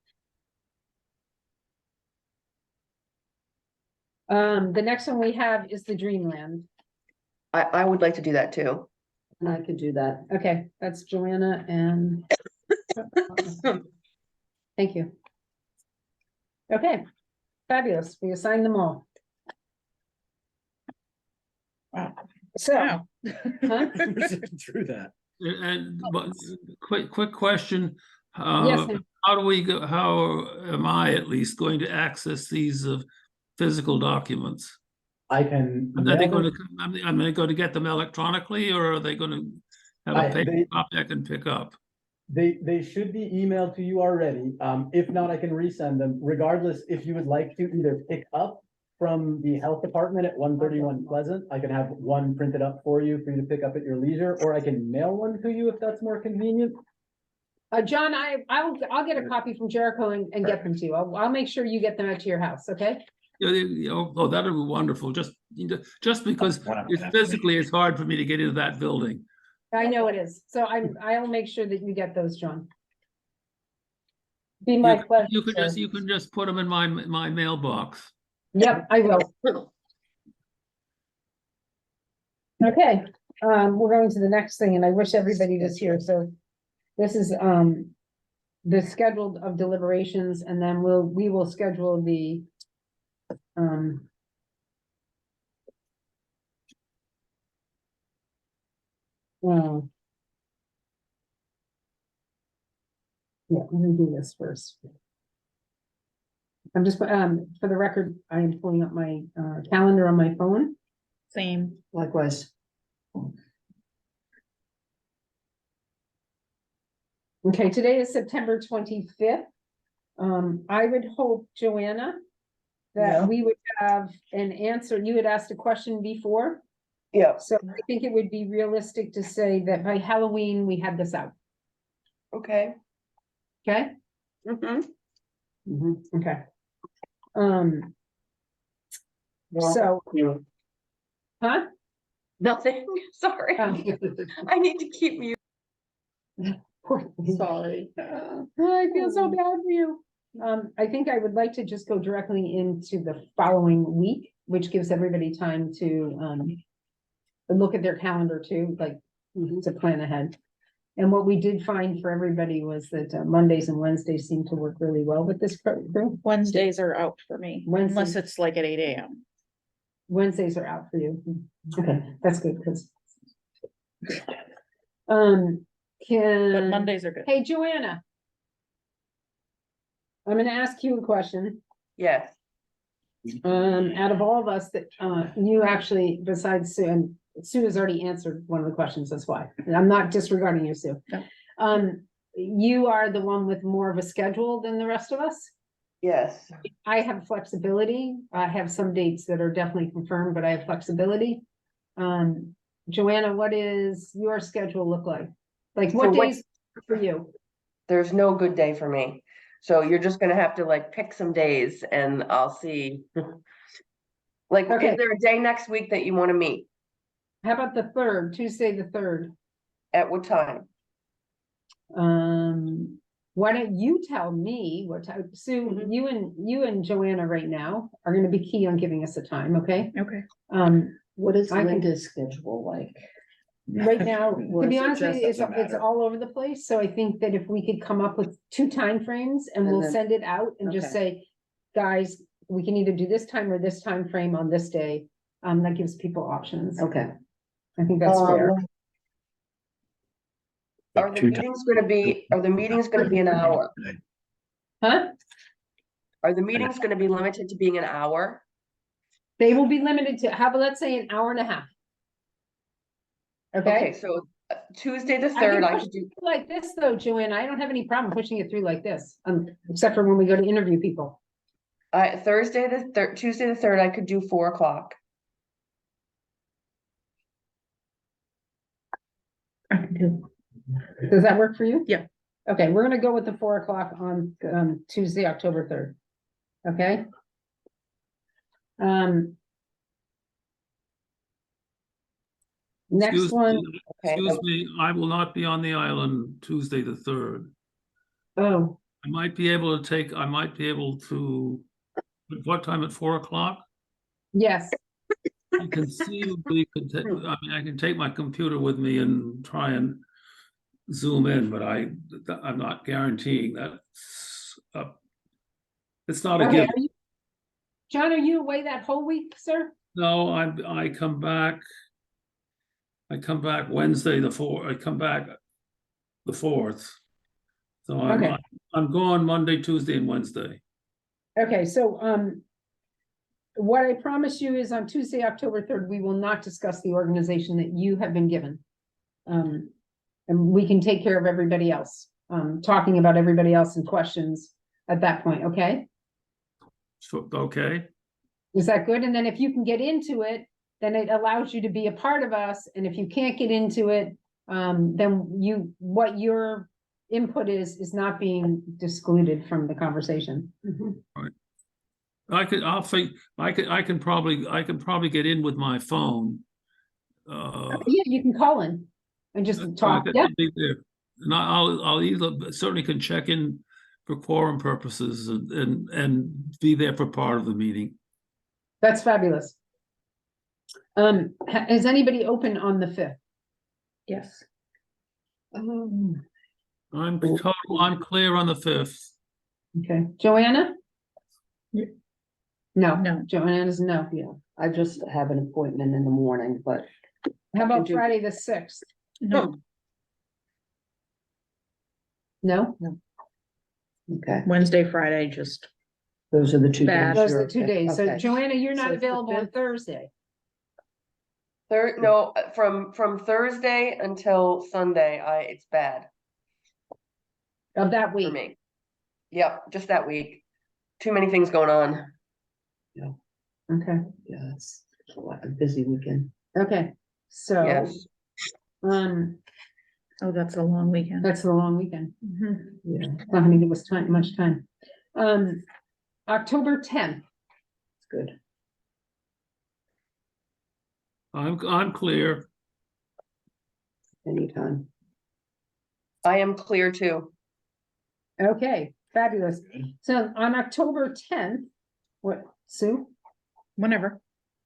The next one we have is the Dreamland. I would like to do that too. And I could do that. Okay, that's Joanna and. Thank you. Okay, fabulous. We assigned them all. Wow. So, Wow. huh? We're zipping through that. But quick question. Yes, ma'am. How do we go, how am I at least going to access these physical documents? I can. And are they mail going them- to, am they going to get them electronically, or are they going to have a paper copy I can pick up? They should be emailed to you already. If not, I can resend them. Regardless, if you would like to either pick up from the health department at 131 Pleasant, I can have one printed up for you to pick up at your leisure, or I can mail one to you if that's more convenient. John, I'll get a copy from Jericho and get them to you. I'll make sure you get them out to your house, okay? Oh, that'd be wonderful. Just because it's physically, it's hard for me to get into that building. I know it is. So I'll make sure that you get those, John. Be my pleasure. You can just put them in my mailbox. Yep, I will. Okay, we're going to the next thing, and I wish everybody was here, so this is, the schedule of deliberations, and then we will schedule the, yeah, let me do this first. I'm just, for the record, I am pulling up my, calendar on my phone. Same. Likewise. Okay, today is September 25th. I would hope, Joanna, Yeah. that we would have an answer. You had asked a question before, Yeah, so I think it would be realistic to say that by Halloween, we had this out, okay. okay? Mm-hmm. Okay. So, huh? Nothing, sorry. Um, I need to keep mute. Sorry. I feel so bad for you. I think I would like to just go directly into the following week, which gives everybody time to, look at their calendar too, like, to plan ahead. And what we did find for everybody was that Mondays and Wednesdays seem to work really well with this crew. Wednesdays are out for me, unless Wednesdays. it's like at 8 AM. Wednesdays are out for you. Okay, that's good, because. Can. But Mondays are good. Hey, Joanna. I'm gonna ask you a question. Yes, Out of all of us that, you actually, besides Sue, and Sue has already answered one of the questions, that's why. And I'm not disregarding you, Sue. No. You are the one with more of a schedule than the rest of us. yes. I have flexibility. I have some dates that are definitely confirmed, but I have flexibility. Joanna, what is your schedule look like? Like, what For what- days for you? There's no good day for me. So you're just gonna have to like pick some days and I'll see. Like, Okay. is there a day next week that you wanna meet? How about the 3rd, Tuesday, the 3rd? At what time? Why don't you tell me what time? Sue, you and Joanna right now are gonna be key on giving us a time, okay? Okay. What is I can- Linda's schedule like? Right now, to be is it honest with just- you, it's doesn't matter. all over the place, so I think that if we could come up with 2 timeframes and And we'll then- send it out and just say, guys, we can either do this time or this time frame on this day, that gives people options. Okay. I think that's fair. Are the meetings gonna be an hour? Huh? Are the meetings gonna be limited to being an hour? They will be limited to, how about, let's say an hour and a half. Okay, Okay? so Tuesday the I can 3rd, I push could do, it like this though, Joanna, I don't have any problem pushing it through like this, except for when we go to interview people. Tuesday the 3rd, I could do 4 o'clock. I can do. Does that work for you? Yeah. Okay, we're gonna go with the 4 o'clock on, Tuesday, October 3rd. Okay? Next Excuse one, me, Okay, excuse me, I will not be on the island Tuesday, the 3rd. oh, I might be able to, what time, at 4 o'clock? yes, I can see, I can take my computer with me and try and zoom in, but I'm not guaranteeing that. It's not a okay. given. John, are you away that whole week, sir? No, I come back. I come back Wednesday, I come back the 4th. So I'm gone Monday, Tuesday, and Wednesday. Okay, so, what I promise you is on Tuesday, October 3rd, we will not discuss the organization that you have been given. And we can take care of everybody else, talking about everybody else and questions at that point, okay? So, okay, Is that good? And then if you can get into it, then it allows you to be a part of us, and if you can't get into it, then what your input is not being excluded from the conversation. I can probably get in with my phone. Yeah, you can call in and just talk, I yeah, can be there. And I'll either certainly can check in for quorum purposes and be there for part of the meeting. that's fabulous. Is anybody open on the 5th? Yes. I'm clear on the 5th. Okay, Joanna? Yeah. No, No. Joanna's no. Yeah, I just have an appointment in the morning, but How about Could you- Friday the 6th? No, No? okay, Wednesday, Friday, just those are the 2 Bad. days. Those are you're- the 2 days. So okay. Joanna, you're So not it's the available on 5th? Thursday. No, from Thursday until Sunday, it's bad Of that for week. me. Yep, just that week. Too many things going on. Okay, Yeah, it's a busy weekend. okay, so, Yes. oh, that's a long weekend. that's the long weekend. Mhm. Yeah, Not gonna give us much time. October 10th, it's good. I'm clear. Anytime. I am clear too. okay, fabulous. So on October 10th, what, Sue? Whenever.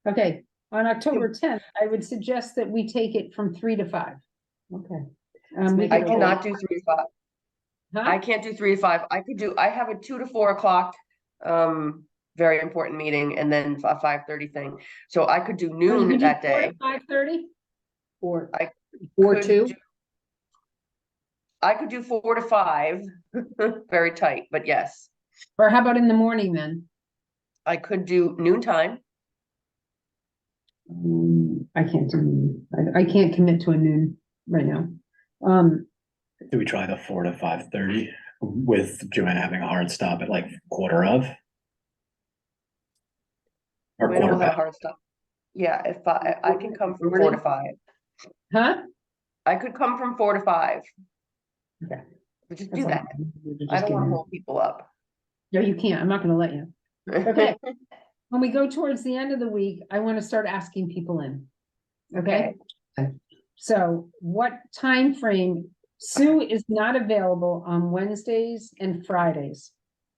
Okay, on October 10th, I would suggest that we take it from 3 to 5. Okay. We I can cannot do 3 to 5. I Huh? can't do 3 to 5. I have a 2 to 4 o'clock, very important meeting, and then a 5:30 thing. So I could do noon that day. 5:30? Or, I or could 2? do- I could do 4 to 5, very tight, but yes, Or how about in the morning then? I could do noontime. I can't do, noon. I can't commit to a noon right now. Do we try the 4 to 5:30 with Joanna having a hard stop at like quarter of? Or We quarter don't have a past? hard stop. Yeah, if I can come from 4 to 5. Huh? I could come from 4 to 5. Okay. But just That's do all. that. I don't wanna hold people up. No, you can't. I'm not gonna let you. Okay. When we go towards the end of the week, I want to start asking people in. Okay? So what time frame? Sue is not available on Wednesdays and Fridays.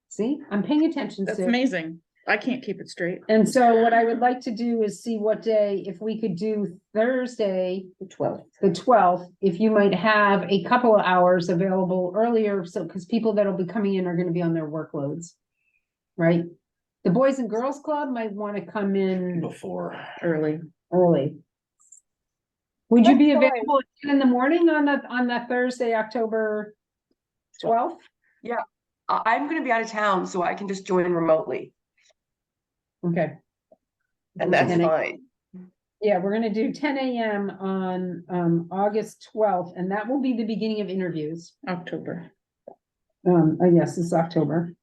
See, I'm paying attention, That's Sue. amazing. I can't keep it straight. And so what I would like to do is see what day, if we could do Thursday, The 12th. the 12th, if you might have a couple of hours available earlier, so, because people that'll be coming in are gonna be on their workloads. Right? The Boys and Girls Club might want to come in Before. Early. early. Would you be That's fine. available at 10 in the morning on that Thursday, October 12th? I'm gonna be out of town, so I can just join remotely, Okay, and that's 10 a.m. fine. yeah, we're gonna do 10 a.m. on August 12th, and that will be the beginning of interviews. October. Yes, it's October.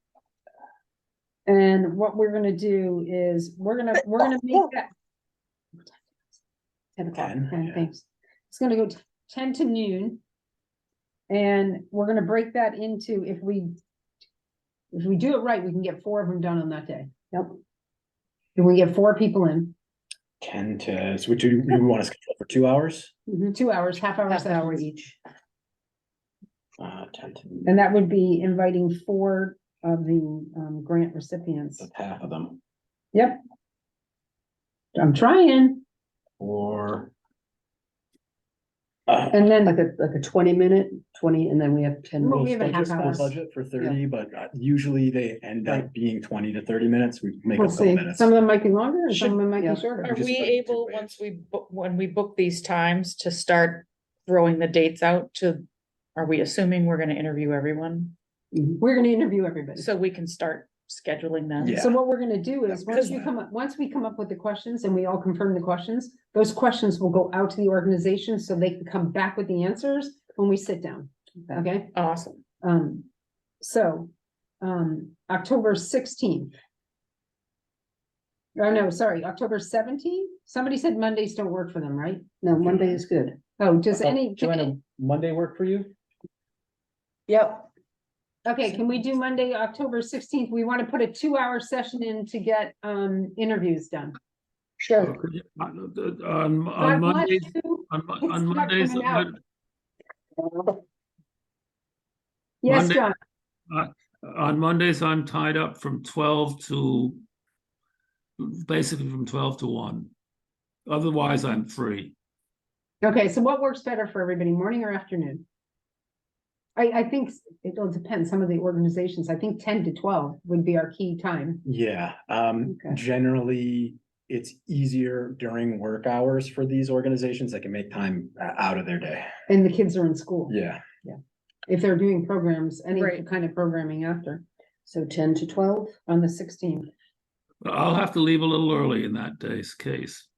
And what we're gonna do is, we're gonna make that 10 o'clock, 10, okay, yeah. thanks. It's gonna go 10 to noon. And we're gonna break that into, if we do it right, we can get 4 of them done on that day. Yep. Can we get 4 people in? 10 to, so you want to schedule for 2 hours? 2 hours, half hour Half hour sessions. each. 10 to, And that would be inviting 4 of the grant recipients. that's half of them, Yep. I'm trying, or. and then, Like a 20-minute, 20, and then we have 10 Well, we minutes. have a half School hour. budget for 30, but usually they end up Right. being 20 to 30 minutes, we make we'll a couple see, minutes. some of them might be longer and some Should- of them might yeah. be shorter. Are just we like two able, ways. once when we book these times, to start throwing the dates out are we assuming we're gonna interview everyone? We're gonna interview everybody. So we can start scheduling them. Yeah. So what we're gonna do is, Because- once we come up with the questions and we all confirm the questions, those questions will go out to the organization so they can come back with the answers when we sit down, okay? Awesome. So, October 16th. Oh, no, sorry, October 17th? Somebody said Mondays don't work for them, right? No, Monday is good. Oh, does any, Joanna, Monday work for you? Yep, okay, can we do Monday, October 16th? We want to put a 2-hour session in to get, interviews done. sure. Okay, On God bless Mondays, you. on It's on not Mondays, coming out. Yes, Monday- John, on Mondays, I'm tied up from 12 to, basically from 12 to 1. Otherwise, I'm free. okay, so what works better for everybody, morning or afternoon? I think it'll depend, some of the organizations, I think 10 to 12 would be our key time. Yeah, Okay. generally, it's easier during work hours for these organizations that can make time out of their day. And the kids are in school. Yeah, If they're doing programs, any Right. kind of programming after, So 10 to 12? on the 16th. I'll have to leave a little early in that day's case.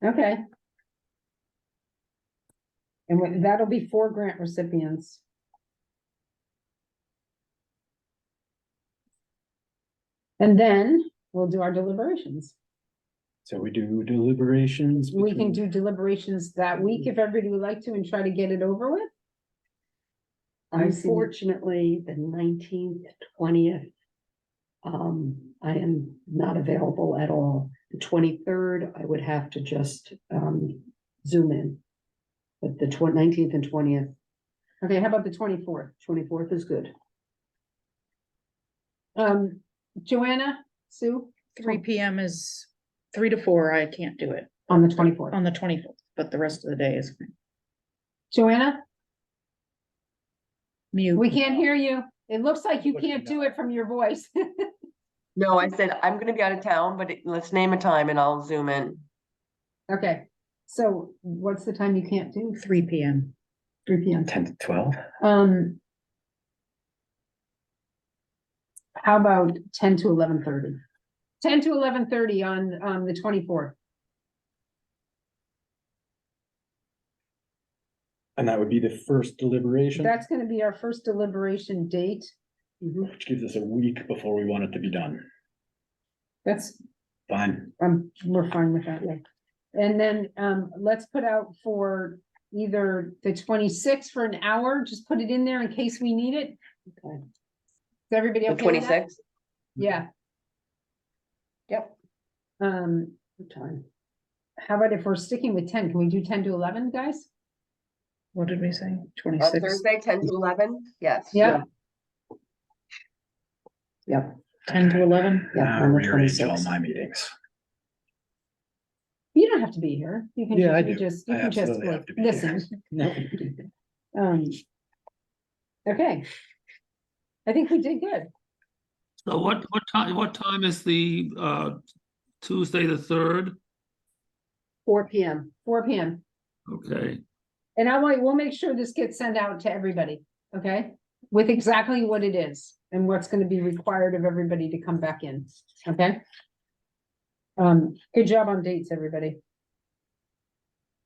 Okay. And that'll be 4 grant recipients. And then we'll do our deliberations. so we do deliberations. We can between- do deliberations that week if everybody would like to and try to get it over with. I see. Unfortunately, the 19th, 20th. I am not available at all. The 23rd, I would have to just zoom in. But the 19th and 20th, Okay, how about the 24th? 24th is good. Joanna, Sue, 3 p.m. is 3 to 4. I can't do it on the 24th. on the 24th, but the rest of the day is fine. Joanna, Mute. we can't hear you. It looks like you can't do it from your voice. No, I said, I'm gonna be out of town, but let's name a time and I'll zoom in. Okay, so what's the time you can't do? 3 p.m. 3 p.m. 10 to 12. How about 10 to 11:30? 10 to 11:30 on the 24th. And that would be the first deliberation, That's gonna be our first deliberation date. which gives us a week before we want it to be done. That's, Fine. we're fine with that, yeah. And then, let's put out for either the 26th for an hour, just put it in there in case we need it. Okay. Is everybody The okay with that? 26th? Yeah, Yep. What time? how about if we're sticking with 10, can we do 10 to 11, guys? What did we say? On 26. Thursday, 10 to 11? Yes. Yeah, Yep, 10 to 11. yeah, Now on the rearrange all 26th. my meetings. you don't have to be here. You can Yeah, I you do. just, you I can just absolutely have to be here. listen. No. Okay. I think we did good. So what time is the Tuesday, the 3rd? 4 p.m. 4 p.m. Okay, And we'll make sure this gets sent out to everybody, okay? With exactly what it is and what's gonna be required of everybody to come back in, okay? Good job on dates, everybody.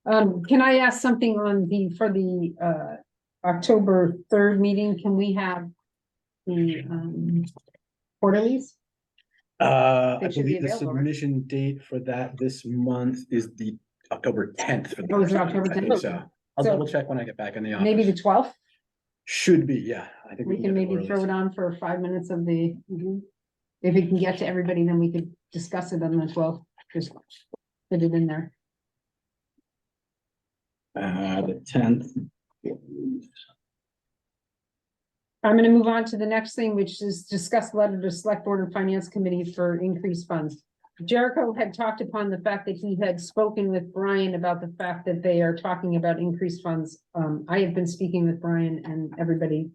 Can I ask something for the October 3rd meeting, can we have the quarterlies? I They should be believe the available, right? submission date for that this month is the October 10th. Oh, is it October I think 10th? So I'll So- double check when I get back in the office. Maybe the 12th? Should be, yeah. I think We can maybe throw it on for 5 minutes of the, if it can get to everybody, then we could discuss it on the 12th, just put it in there. The 10th. I'm gonna move on to the next thing, which is discuss letter to select board and finance committee for increased funds. Jericho had talked upon the fact that he had spoken with Brian about the fact that they are talking about increased funds. I have been speaking with Brian and everybody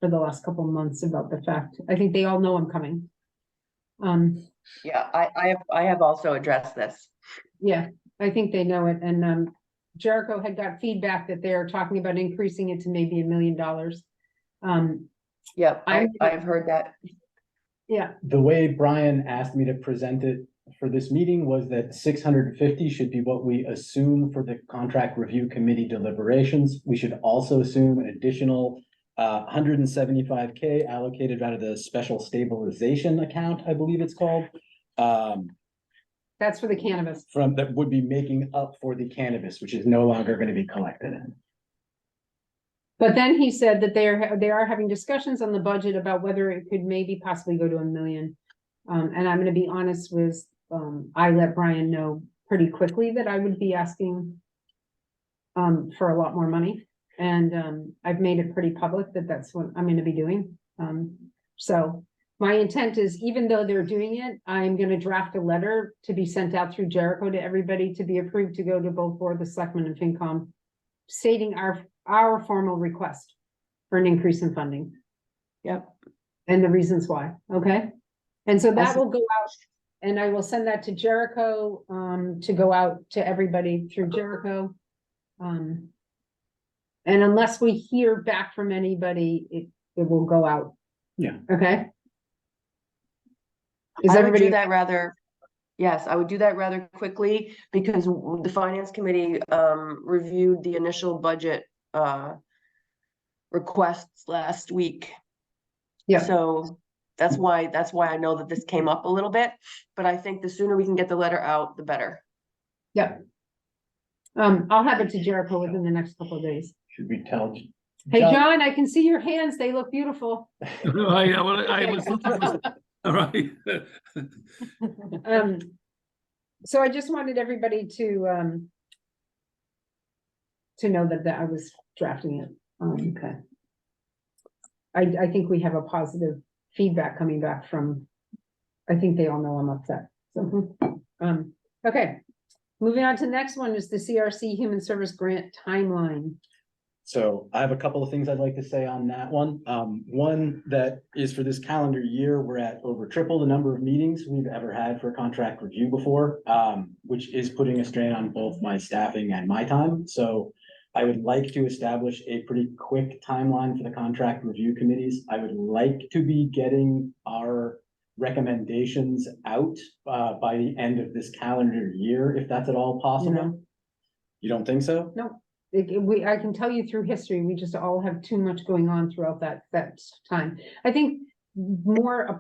for the last couple of months about the fact, I think they all know I'm coming. Yeah, I have also addressed this. Yeah, I think they know it, and Jericho had got feedback that they're talking about increasing it to maybe $1 million. Yep, I'm- I've heard that. Yeah, the way Brian asked me to present it for this meeting was that 650 should be what we assume for the contract review committee deliberations. We should also assume an additional 175K allocated out of the special stabilization account, I believe it's called. that's for the cannabis. From that would be making up for the cannabis, which is no longer going to be collected. But then he said that they are having discussions on the budget about whether it could maybe possibly go to 1 million. And I'm gonna be honest with, I let Brian know pretty quickly that I would be asking for a lot more money. And I've made it pretty public that that's what I'm gonna be doing. So my intent is, even though they're doing it, I'm gonna draft a letter to be sent out through Jericho to everybody to be approved to go to both Board of Selectmen and FinCom, stating our formal request for an increase in funding. Yep. And the reasons why, okay? And so that will go out, and I will send that to Jericho, to go out to everybody through Jericho. And unless we hear back from anybody, it will go out. Yeah. Okay? Is I would everybody? do that rather, yes, I would do that rather quickly because the finance committee reviewed the initial budget requests last week. Yeah. So that's why I know that this came up a little bit, but I think the sooner we can get the letter out, the better. Yeah. I'll have it to Jericho within the next couple of days. Should we tell? Hey, John, I can see your hands. They look beautiful. Right, well, I was looking for, all right. So I just wanted everybody to know that I was drafting it. Okay. I think we have a positive feedback coming back from, I think they all know I'm upset. So, okay. Moving on to the next one is the CRC Human Service Grant timeline. So I have a couple of things I'd like to say on that one. One that is for this calendar year, we're at over triple the number of meetings we've ever had for a contract review before, which is putting a strain on both my staffing and my time. So I would like to establish a pretty quick timeline for the contract review committees. I would like to be getting our recommendations out by the end of this calendar year, if that's at all possible. No. You don't think so? No. I can tell you through history, we just all have too much going on throughout that time. I think more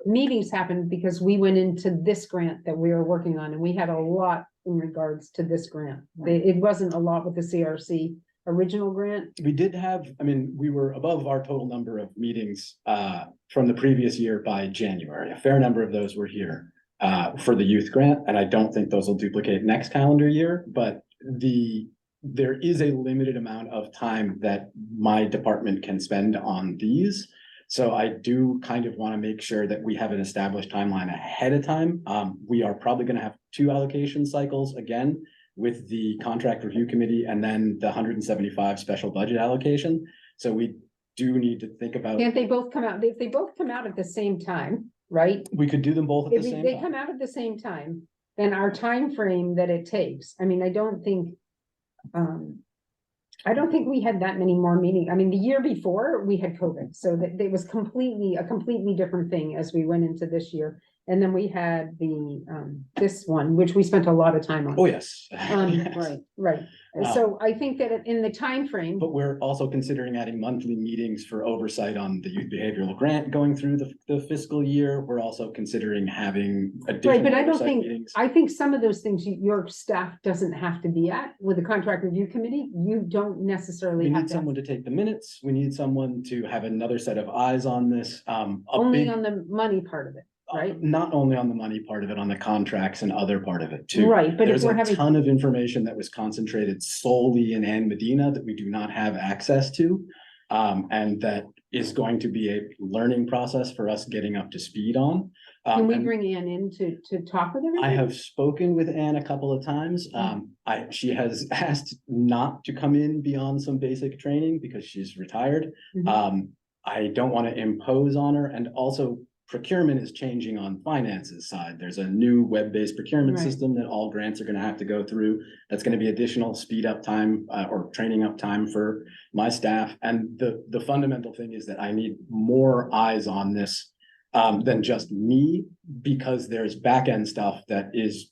meetings happened because we went into this grant that we are working on, and we had a lot in regards to this grant. It wasn't a lot with the CRC original grant. We did have, I mean, we were above our total number of meetings from the previous year by January. A fair number of those were here for the youth grant, and I don't think those will duplicate next calendar year, but there is a limited amount of time that my department can spend on these. So I do kind of want to make sure that we have an established timeline ahead of time. We are probably going to have 2 allocation cycles again with the contract review committee and then the 175 special budget allocation. So we do need to think about. Can't they both come out? If they both come out at the same time, right? We could do them both at If the same they time. come out at the same time, then our time frame that it takes, I mean, I don't think we had that many more meetings. I mean, the year before we had COVID, so that it was a completely different thing as we went into this year. And then we had this one, which we spent a lot of time on. Oh, yes. Right. So I think that in the time frame. But we're also considering adding monthly meetings for oversight on the youth behavioral grant going through the fiscal year. We're also considering having additional Right, but I don't oversight think, meetings. I think some of those things your staff doesn't have to be at with the contract review committee. You don't necessarily We have need to. someone to take the minutes. We need someone to have another set of eyes on this. Only on the money part of it, right? Not only on the money part of it, on the contracts and other part of it too. Right, but if There's we're a having, ton of information that was concentrated solely in Ann Medina that we do not have access to. And that is going to be a learning process for us getting up to speed on. can we and bring Ann in to talk with everybody? I have spoken with Ann a couple of times. She has asked not to come in beyond some basic training because she's retired. Mhm. I don't want to impose on her, and also procurement is changing on finances side. There's a new web-based procurement Right. system that all grants are gonna have to go through. That's gonna be additional speed up time, or training up time for my staff. And the fundamental thing is that I need more eyes on this than just me, because there's back-end stuff that is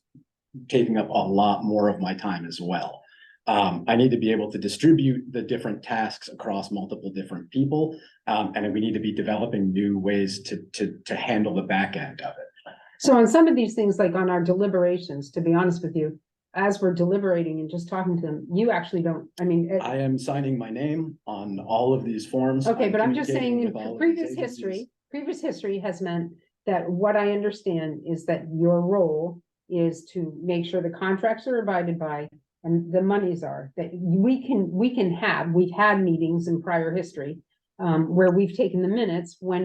taking up a lot more of my time as well. I need to be able to distribute the different tasks across multiple different people. And we need to be developing new ways to handle the back end of it. So on some of these things, like on our deliberations, to be honest with you, as we're deliberating and just talking to them, you actually don't, I mean. I am signing my name on all of these forms. Okay, but I'm just saying, communicating in with all of previous these history, agencies. has meant that what I understand is that your role is to make sure the contracts are abided by and the monies are, that we've had meetings in prior history where we've taken the minutes when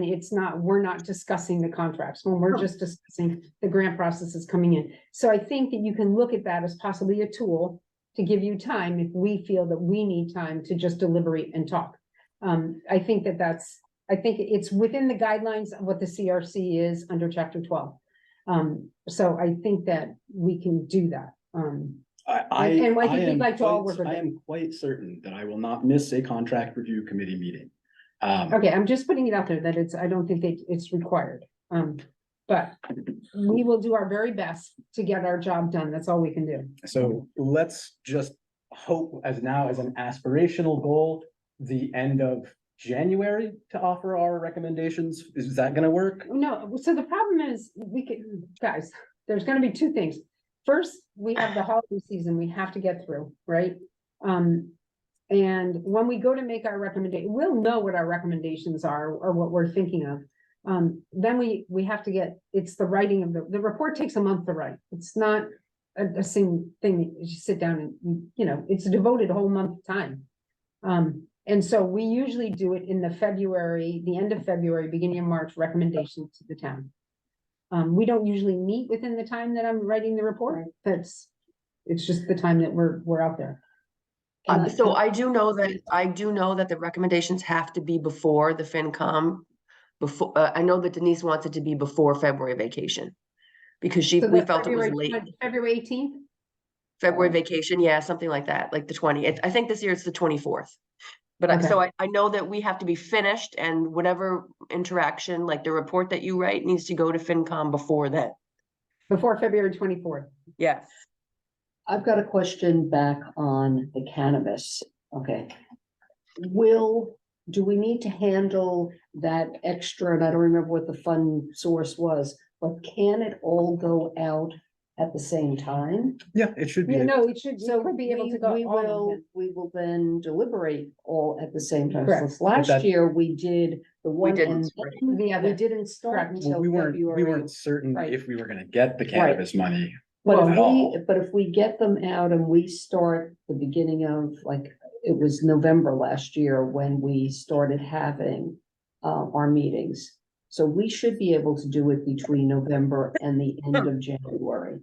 we're not discussing the contracts, when we're just discussing the grant processes coming in. So I think that you can look at that as possibly a tool to give you time if we feel that we need time to just deliberate and talk. I think it's within the guidelines of what the CRC is under chapter 12. So I think that we can do that. And I think we'd like to all work with I it. am quite certain that I will not miss a contract review committee meeting. Okay, I'm just putting it out there that I don't think that it's required. But we will do our very best to get our job done. That's all we can do. So let's just hope as an aspirational goal, the end of January to offer our recommendations. Is that gonna work? No, so the problem is guys, there's gonna be two things. First, we have the holiday season we have to get through, right? And when we go to make our recommendation, we'll know what our recommendations are or what we're thinking of. Then we have to it's the writing of the report takes a month to write. It's not a single thing that you sit down and, it's a devoted whole month time. And so we usually do it in the end of February, beginning of March, recommendation to the town. We don't usually meet within the time that I'm writing the report. It's just the time that we're out there. So I do know that the recommendations have to be before the FinCom. Before, I know that Denise wants it to be before February vacation. Because So we that's felt it was late. February 18th? February vacation, yeah, something like that, like the 20th. I think this year it's the 24th. But so I know that we have to be finished, and whatever interaction, like the report that you write, needs to go to FinCom before that. Before February 24th. Yes. I've got a question back on the cannabis. Okay. Do we need to handle that extra, and I don't remember what the fund source was, but can it all go out at the same time? Yeah, it should be. Yeah, no, it should, So you could be able to go. we all of will, them. we will then deliberate all at the same time. Correct. So last that- year we did the one, didn't, and The we other. didn't start Correct. Well, until we February. weren't certain Right. if we were gonna get the cannabis money. But at all. if we get them out and we start the beginning of, like, it was November last year when we started having our meetings. So we should be able to do it between November and the end of January.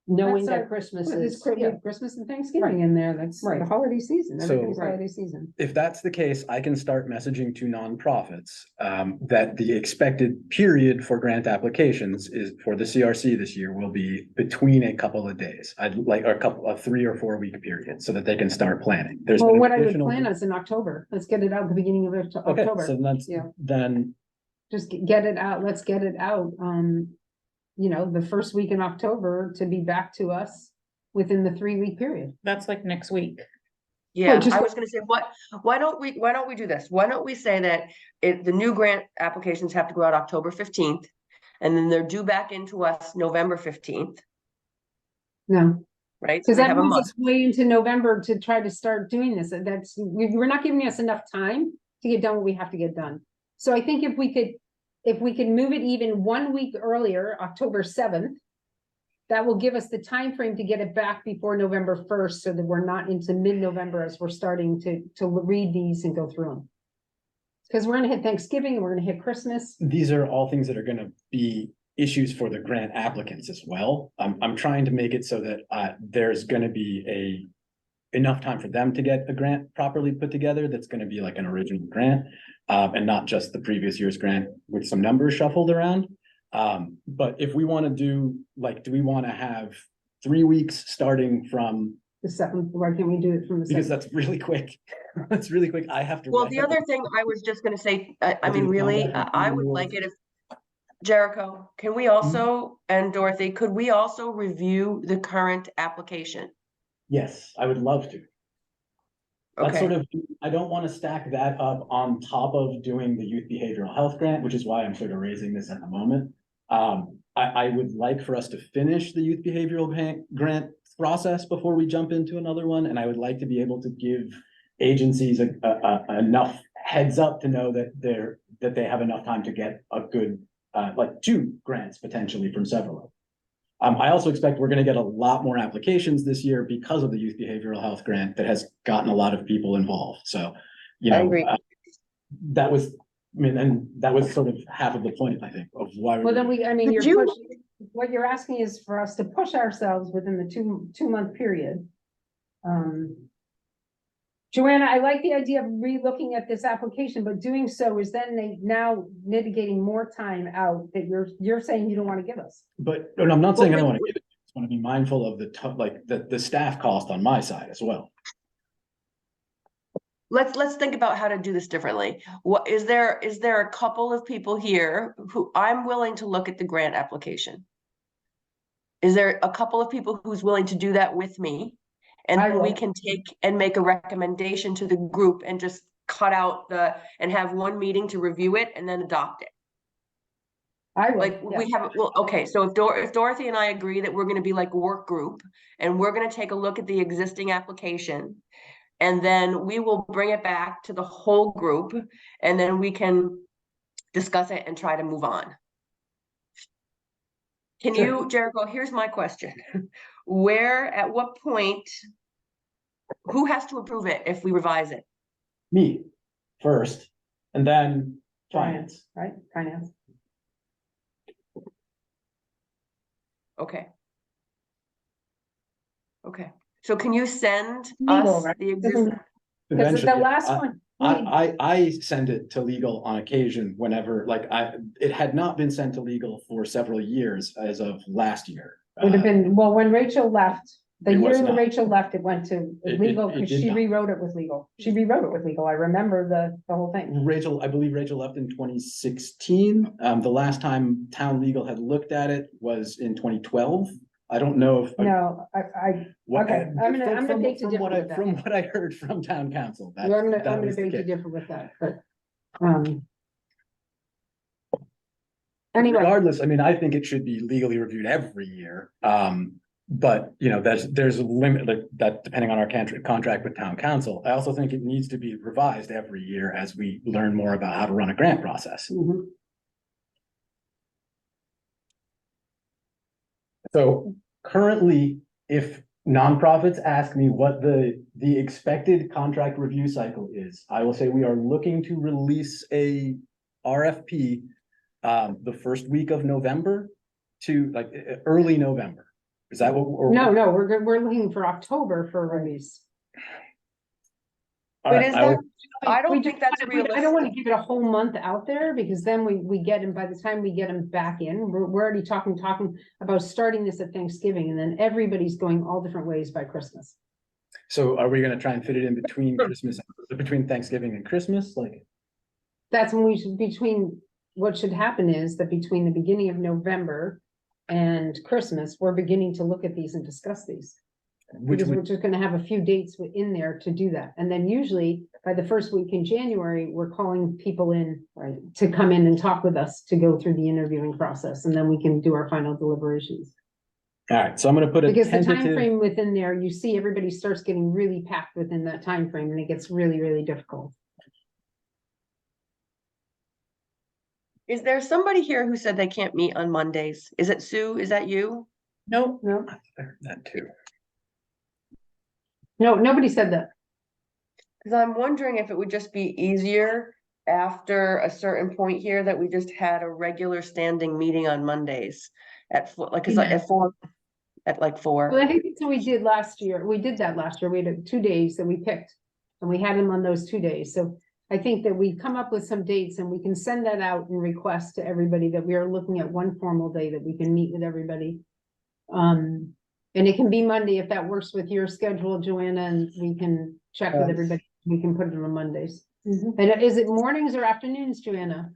Knowing That's that Christmas Well, is, there's Christmas and Thanksgiving in there. That's the Right. holiday season. So- Everything's Right. holiday season. If that's the case, I can start messaging to nonprofits that the expected period for grant applications is for the CRC this year will be between a couple of days. I'd like a 3 or 4 week period so that they can start planning. There's Well, been what I would additional- plan is in October. Let's get it out at the beginning of Okay, October. so Yeah. then Just get it out. Let's get it out. The first week in October to be back to us within the 3-week period. That's like next week. Yeah, just I go- was gonna say, why don't we do this? Why don't we say that the new grant applications have to go out October 15th, and then they're due back into us November 15th, No, right? So because we that have a moves month. us way into November to try to start doing this. We're not giving us enough time to get done what we have to get done. So I think if we could move it even 1 week earlier, October 7th, that will give us the time frame to get it back before November 1st, so that we're not into mid-November as we're starting to read these and go through them. Because we're gonna hit Thanksgiving and we're gonna hit Christmas. these are all things that are gonna be issues for the grant applicants as well. I'm trying to make it so that there's gonna be enough time for them to get a grant properly put together that's gonna be like an original grant. And not just the previous year's grant with some numbers shuffled around. But if we wanna do, like, do we wanna have 3 weeks starting from, The 7th, why can't we do it from the because 7th? that's really quick. That's really quick. I have to. Well, the other thing I was just gonna say, I I'll do mean, the really, contract I would renewal. like it if, Jericho, can we also, and Dorothy, could we also review the current application? Yes, I would love to. That's sort Okay, of, I don't want to stack that up on top of doing the youth behavioral health grant, which is why I'm sort of raising this at the moment. I would like for us to finish the youth behavioral grant process before we jump into another one, and I would like to be able to give agencies enough heads up to know that they have enough time to get a good, like 2 grants potentially from several of them. I also expect we're gonna get a lot more applications this year because of the youth behavioral health grant that has gotten a lot of people involved, so, you I know, agree. that was, I mean, and that was sort of half of the point, I think, of why. Well, then I mean, Could you're you- pushing, what you're asking is for us to push ourselves within the 2-month period. Joanna, I like the idea of re-looking at this application, but doing so is then now mitigating more time out that you're saying you don't want to give us. But, and I'm not saying I don't Well, wanna give it, I just wanna be mindful of the staff cost on my side as well. let's think about how to do this differently. What, is there a couple of people here who I'm willing to look at the grant application? Is there a couple of people who's willing to do that with me? And I then we will. can take and make a recommendation to the group and just cut out and have one meeting to review it and then adopt it. I will, Like yeah. we have, well, okay, so if Dorothy and I agree that we're gonna be like a work group and we're gonna take a look at the existing application. And then we will bring it back to the whole group and then we can discuss it and try to move on. Can Sure. you, Jericho, here's my question. At what point, who has to approve it if we revise it? Me first, and then finance. Right, finance. Okay. Okay, so can you send Legal, us right? the existing? Because the Eventually, last one. I send it to legal on occasion whenever, like, it had not been sent to legal for several years as of last year. Would have been, well, when Rachel left, the It was year that not. Rachel left, it went to It- legal it because did she not. rewrote it with legal. She rewrote it with legal. I remember the whole thing. Rachel, I believe Rachel left in 2016. The last time town legal had looked at it was in 2012. I don't know if. No, What, okay, I'm gonna beg to from differ what with that. from what I heard from town council, I'm that gonna was the beg to case. differ with that, but, anyway, Regardless, I mean, I think it should be legally reviewed every year. But you know, there's a limit that depending on our contract with town council. I also think it needs to be revised every year as we learn more about how to run a grant process. mhm. So currently, if nonprofits ask me what the expected contract review cycle is, I will say we are looking to release a RFP the first week of November to like early November. Is that what? No, we're looking for October for a release. All But right, is I will- that, I don't think that's I don't want to realistic. give it a whole month out there because then we get them, by the time we get them back in, we're already talking about starting this at Thanksgiving and then everybody's going all different ways by Christmas. So are we gonna try and fit it in between Christmas, between Thanksgiving and Christmas? Like, That's when what should happen is that between the beginning of November and Christmas, we're beginning to look at these and discuss these. which Because we're would, just gonna have a few dates in there to do that. And then usually by the first week in January, we're calling people in, right, to come in and talk with us to go through the interviewing process, and then we can do our final deliberations. all right, so I'm gonna put a Because the time tentative, frame within there, you see everybody starts getting really packed within that time frame, and it gets really, really difficult. Is there somebody here who said they can't meet on Mondays? Is it Sue? Is that you? Nope. No, that too. no, nobody said that. Cause I'm wondering if it would just be easier after a certain point here that we just had a regular standing meeting on Mondays at four, like, cause Yeah. at 4. at like 4? Well, I think that's what we did last year. We did that last year. We had 2 days that we picked. And we had them on those 2 days. So I think that we come up with some dates and we can send that out and request to everybody that we are looking at one formal day that we can meet with everybody. And it can be Monday if that works with your schedule, Joanna, and we can check with everybody. We can put it on Mondays. And is it mornings or afternoons, Joanna?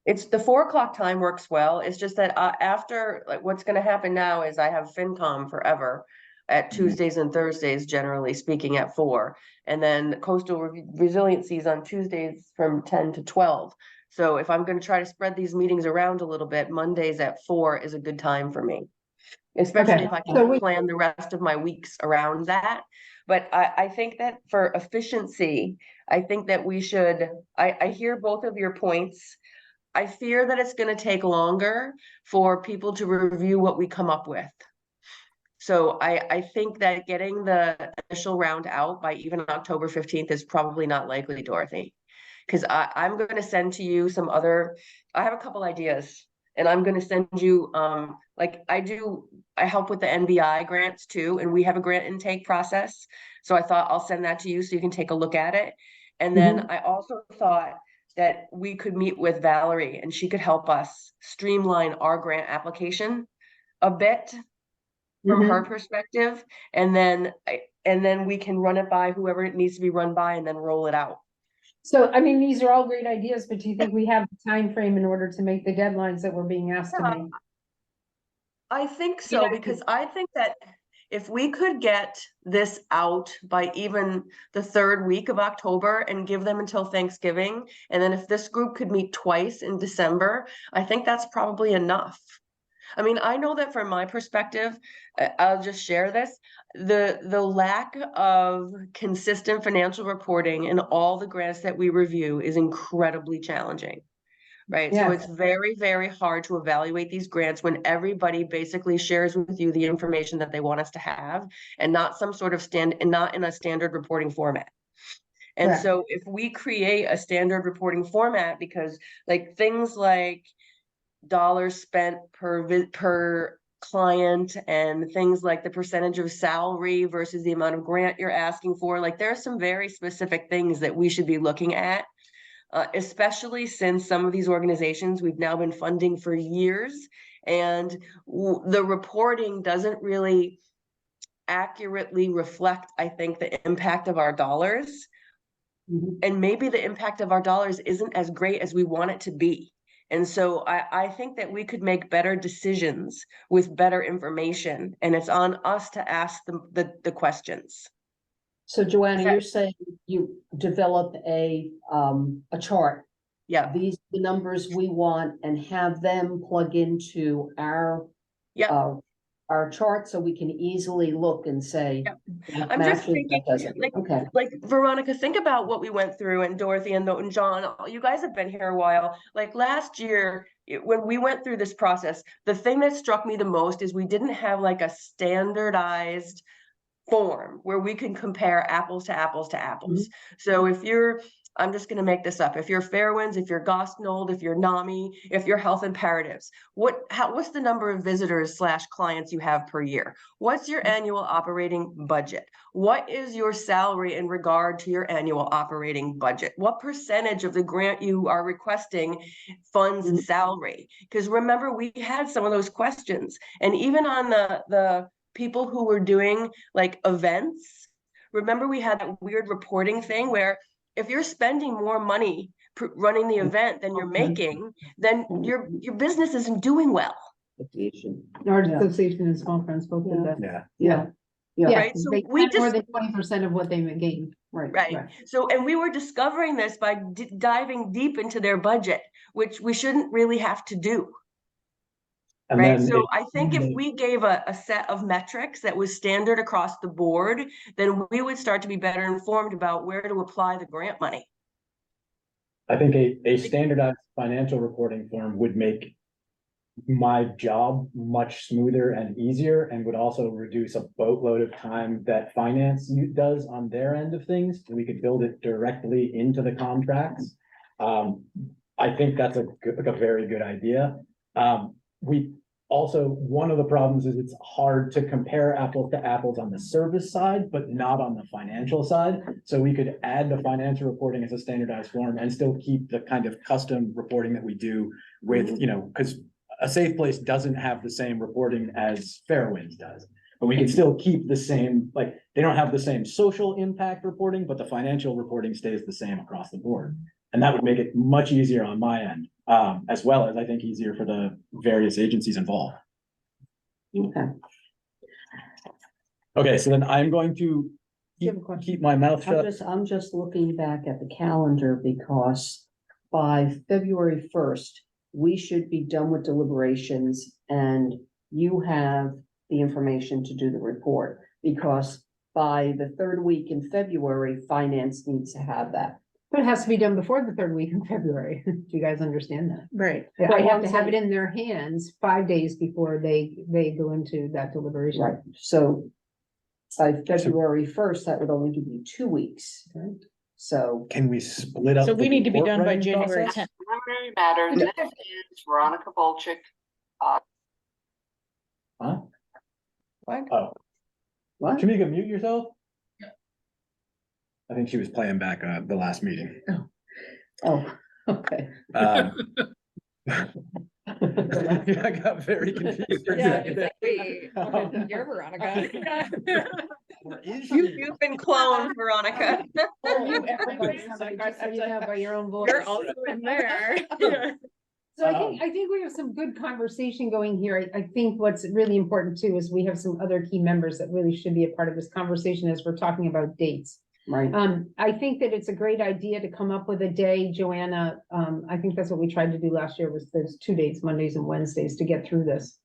It's the 4 o'clock time works well. It's just that after, like, what's gonna happen now is I have FinCom forever at Tuesdays and Thursdays, generally speaking, at 4. And then coastal resiliencies on Tuesdays from 10 to 12. So if I'm gonna try to spread these meetings around a little bit, Mondays at 4 is a good time for me. Especially Okay. if I So can plan the rest of my weeks around that. But I think that for efficiency, I think that we should, I hear both of your points. I fear that it's gonna take longer for people to review what we come up with. So I think that getting the initial round out by even October 15th is probably not likely, Dorothy. Because I'm gonna send to you some other, I have a couple ideas. And I'm gonna send you, like I help with the NBI grants too, and we have a grant intake process. So I thought I'll send that to you so you can take a look at it. And then I also thought that we could meet with Valerie and she could help us streamline our grant application a bit from her perspective. And then we can run it by whoever it needs to be run by and then roll it out. So, I mean, these are all great ideas, but do you think we have the time frame in order to make the deadlines that we're being asked to make? I think so, Yeah. because I think that if we could get this out by even the 3rd week of October and give them until Thanksgiving, and then if this group could meet twice in December, I think that's probably enough. I mean, I know that from my perspective, I'll just share this, the lack of consistent financial reporting in all the grants that we review is incredibly challenging. Right, so Yes. it's very, very hard to evaluate these grants when everybody basically shares with you the information that they want us to have, and not some sort of not in a standard reporting format. And Correct. so if we create a standard reporting format, because like things like dollars spent per client and things like the percentage of salary versus the amount of grant you're asking for, like there are some very specific things that we should be looking at. Especially since some of these organizations we've now been funding for years, and the reporting doesn't really accurately reflect, I think, the impact of our dollars. And maybe the impact of our dollars isn't as great as we want it to be. And so I think that we could make better decisions with better information, and it's on us to ask the questions. So Joanna, you're saying you develop a chart. Yeah, These are the numbers we want and have them plug into our chart so we can easily look and say. Yeah. that I'm just matches, thinking, that doesn't. Okay. like Veronica, think about what we went through, and Dorothy and John, you guys have been here a while. Like last year, when we went through this process, the thing that struck me the most is we didn't have like a standardized form where we can compare apples to apples to apples. So if you're, I'm just going to make this up, if you're Fairwinds, if you're Gosnold, if you're NAMI, if you're Health Imperatives, what's the number of visitors / clients you have per year? What's your annual operating budget? What is your salary in regard to your annual operating budget? What percentage of the grant you are requesting funds salary? Because remember, we had some of those questions, and even on the people who were doing like events, remember we had that weird reporting thing where if you're spending more money running the event than you're making, then your business isn't doing well. Our association and small firms both did that. Yeah. Right, so They we spent more just than 20% of what they gained. right. So, and we were discovering this by diving deep into their budget, which we shouldn't really have to do. And right, then so I think if we gave a set of metrics that was standard across the board, then we would start to be better informed about where to apply the grant money. I think a standardized financial reporting form would make my job much smoother and easier, and would also reduce a boatload of time that finance does on their end of things. We could build it directly into the contracts. I think that's a very good idea. also, one of the problems is it's hard to compare apples to apples on the service side, but not on the financial side. So we could add the financial reporting as a standardized form and still keep the kind of custom reporting that we do with, you know, because a safe place doesn't have the same reporting as Fairwinds does. But we can still keep the same, like, they don't have the same social impact reporting, but the financial reporting stays the same across the board. And that would make it much easier on my end, as well as I think easier for the various agencies involved. Okay. Okay, so then I'm going to Do you have a question? keep my mouth shut. I'm just looking back at the calendar because by February 1st, we should be done with deliberations and you have the information to do the report. Because by the third week in February, finance needs to have that. But it has to be done before the third week in February. Do you guys understand that? Right. They Well, have to I'm have it saying- in their hands 5 days before they go into that deliberation. Right, so by February 1st, that would only give you 2 weeks. So Can we split up? So the we need to be report done by writing January process? 10th. Preliminary matters, this is Veronica Bolchik. Huh? What? Oh, what? Shamika, mute yourself? I think she was playing back the last meeting. Oh, okay. I got very confused. for a second. You're Veronica. Or is You, she? you've been cloned, Veronica. So you know by your own voice. You're also in there. So I think we have some good conversation going here. I think what's really important too is we have some other key members that really should be a part of this conversation as we're talking about dates. Right, I think that it's a great idea to come up with a day, Joanna. I think that's what we tried to do last year was there's 2 days, Mondays and Wednesdays to get through this.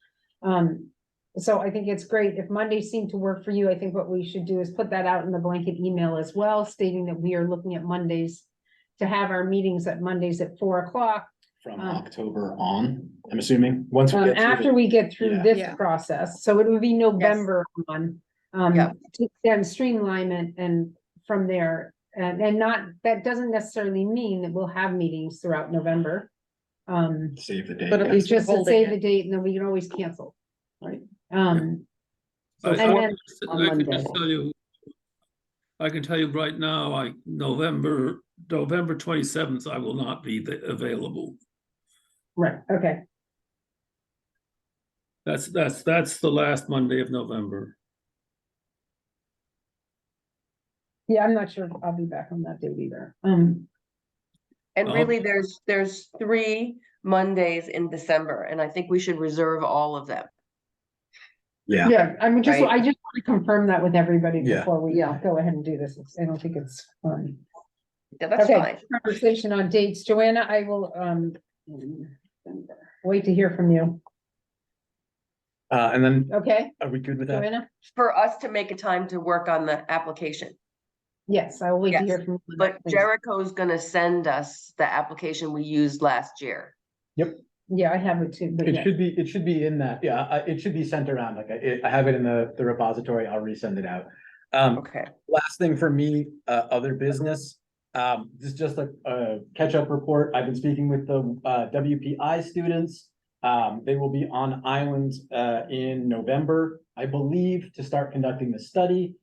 So I think it's great. If Mondays seem to work for you, I think what we should do is put that out in the blanket email as well, stating that we are looking at Mondays to have our meetings at Mondays at 4 o'clock. From October on, I'm assuming, once we get through After the- we get through Yeah. this Yeah. process, so it would be November on. Yeah. To then streamline it and from there, and not, that doesn't necessarily mean that we'll have meetings throughout November. Save the date. But at yeah. It's just to holding save it. the date and then we can always cancel. right. So, I and then, on I can Monday. just tell you, I can tell you right now, November 27th, I will not be available. right, okay, That's the last Monday of November. yeah, I'm not sure if I'll be back on that date either. And Uh-huh. really, there's 3 Mondays in December, and I think we should reserve all of them. Yeah, Yeah, I mean, Right. I just want to confirm that with everybody Yeah. before we Yeah. go ahead and do this. I don't think it's, Yeah, that's okay, fine. conversation on dates. Joanna, I will, wait to hear from you. and then, Okay, are we good with that? Joanna? For us to make a time to work on the application. Yes, I will wait to Yes, hear from you. But Thanks. Jericho's gonna send us the application we used last year. Yeah, I have it too, but It yeah, should be in that, yeah, it should be sent around, like, I have it in the repository, I'll resend it out. Okay. Last thing for me, other business, this is just a catch-up report. I've been speaking with the WPI students. They will be on island in November, I believe, to start conducting the study.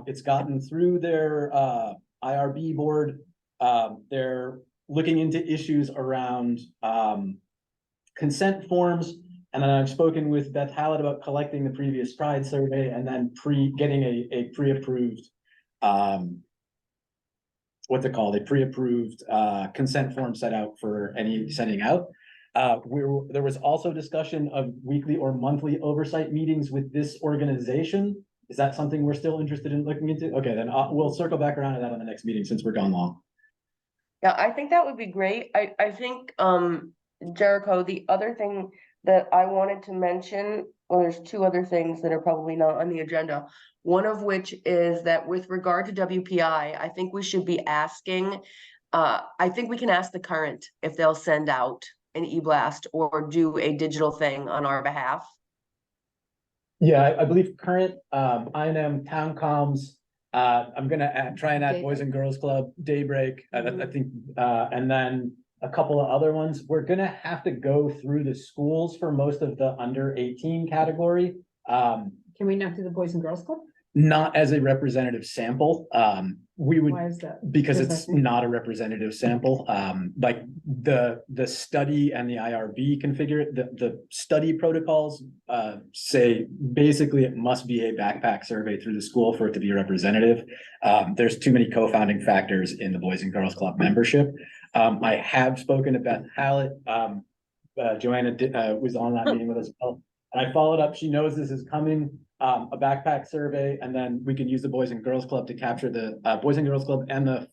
It's gotten through their IRB board. They're looking into issues around consent forms. And then I've spoken with Beth Hallett about collecting the previous Pride survey and then getting a pre-approved, what's it called? A pre-approved consent form set out for any sending out. There was also discussion of weekly or monthly oversight meetings with this organization. Is that something we're still interested in looking into? Okay, then we'll circle back around to that on the next meeting since we're gone long. Yeah, I think that would be great. I think, Jericho, the other thing that I wanted to mention, well, there's 2 other things that are probably not on the agenda. One of which is that with regard to WPI, I think we should be asking, I think we can ask the current if they'll send out an e-blast or do a digital thing on our behalf. Yeah, I believe current, INM, town comms, I'm gonna try and add Boys and Girls Club, Daybreak, I think, and then a couple of other ones. We're gonna have to go through the schools for most of the under 18 category. Can we not do the Boys and Girls Club? Not as a representative sample. We would, Why is that? because What does it's that mean? not a representative sample. Like the study and the IRB configure, the study protocols say basically it must be a backpack survey through the school for it to be representative. There's too many co-founding factors in the Boys and Girls Club membership. I have spoken to Beth Hallett. Joanna was on that meeting with us. And I followed up. She knows this is coming. A backpack survey, and then we can use the Boys and Girls Club to capture the Boys and Girls Club and the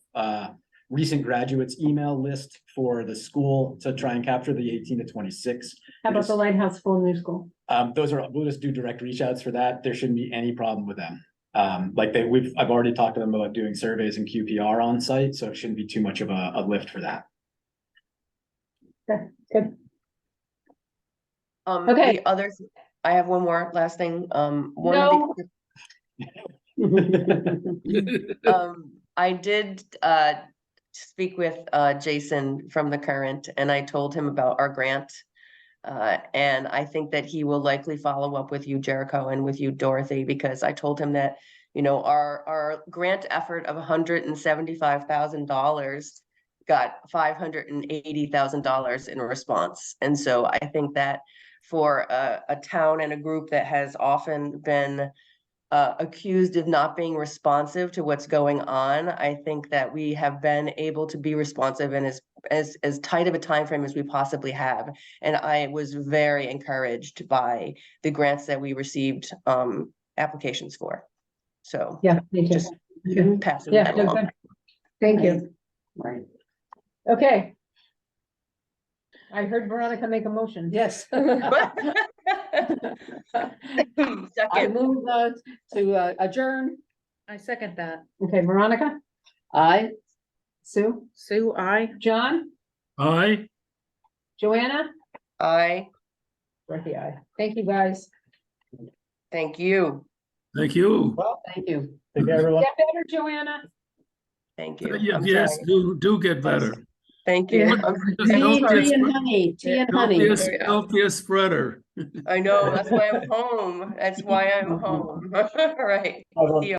recent graduates email list for the school to try and capture the 18 to 26. How about the Lighthouse Full New School? We'll just do direct reach outs for that. There shouldn't be any problem with them. I've already talked to them about doing surveys and QPR on site, so it shouldn't be too much of a lift for that. Okay, good. Okay. The others, I have one more last thing. I did speak with Jason from the Current, and I told him about our grant. And I think that he will likely follow up with you, Jericho, and with you, Dorothy, because I told him that, you know, our grant effort of $175,000 got $580,000 in response. And so I think that for a town and a group that has often been accused of not being responsive to what's going on, I think that we have been able to be responsive and as tight of a time frame as we possibly have. And I was very encouraged by the grants that we received applications for. So Yeah, me too. just passing Yeah, that good, along. good. Thank you. Right. Okay. I heard Veronica make a motion. Yes. I Second, move to adjourn. I second that. Okay, Veronica, Aye. Sue, Sue, I. John, Aye. Joanna, I Dorothy, aye. Thank you, guys. thank you. Thank you. Well, thank you. Take care, everyone. Get better, Joanna. Thank you. Yeah, I'm yes, sorry. do get better. Thank you. Yeah. I'm Tea and honey, tea and honey. Don't be a spreader. I know, that's why I'm home. That's why I'm home. All right. Everyone. See you.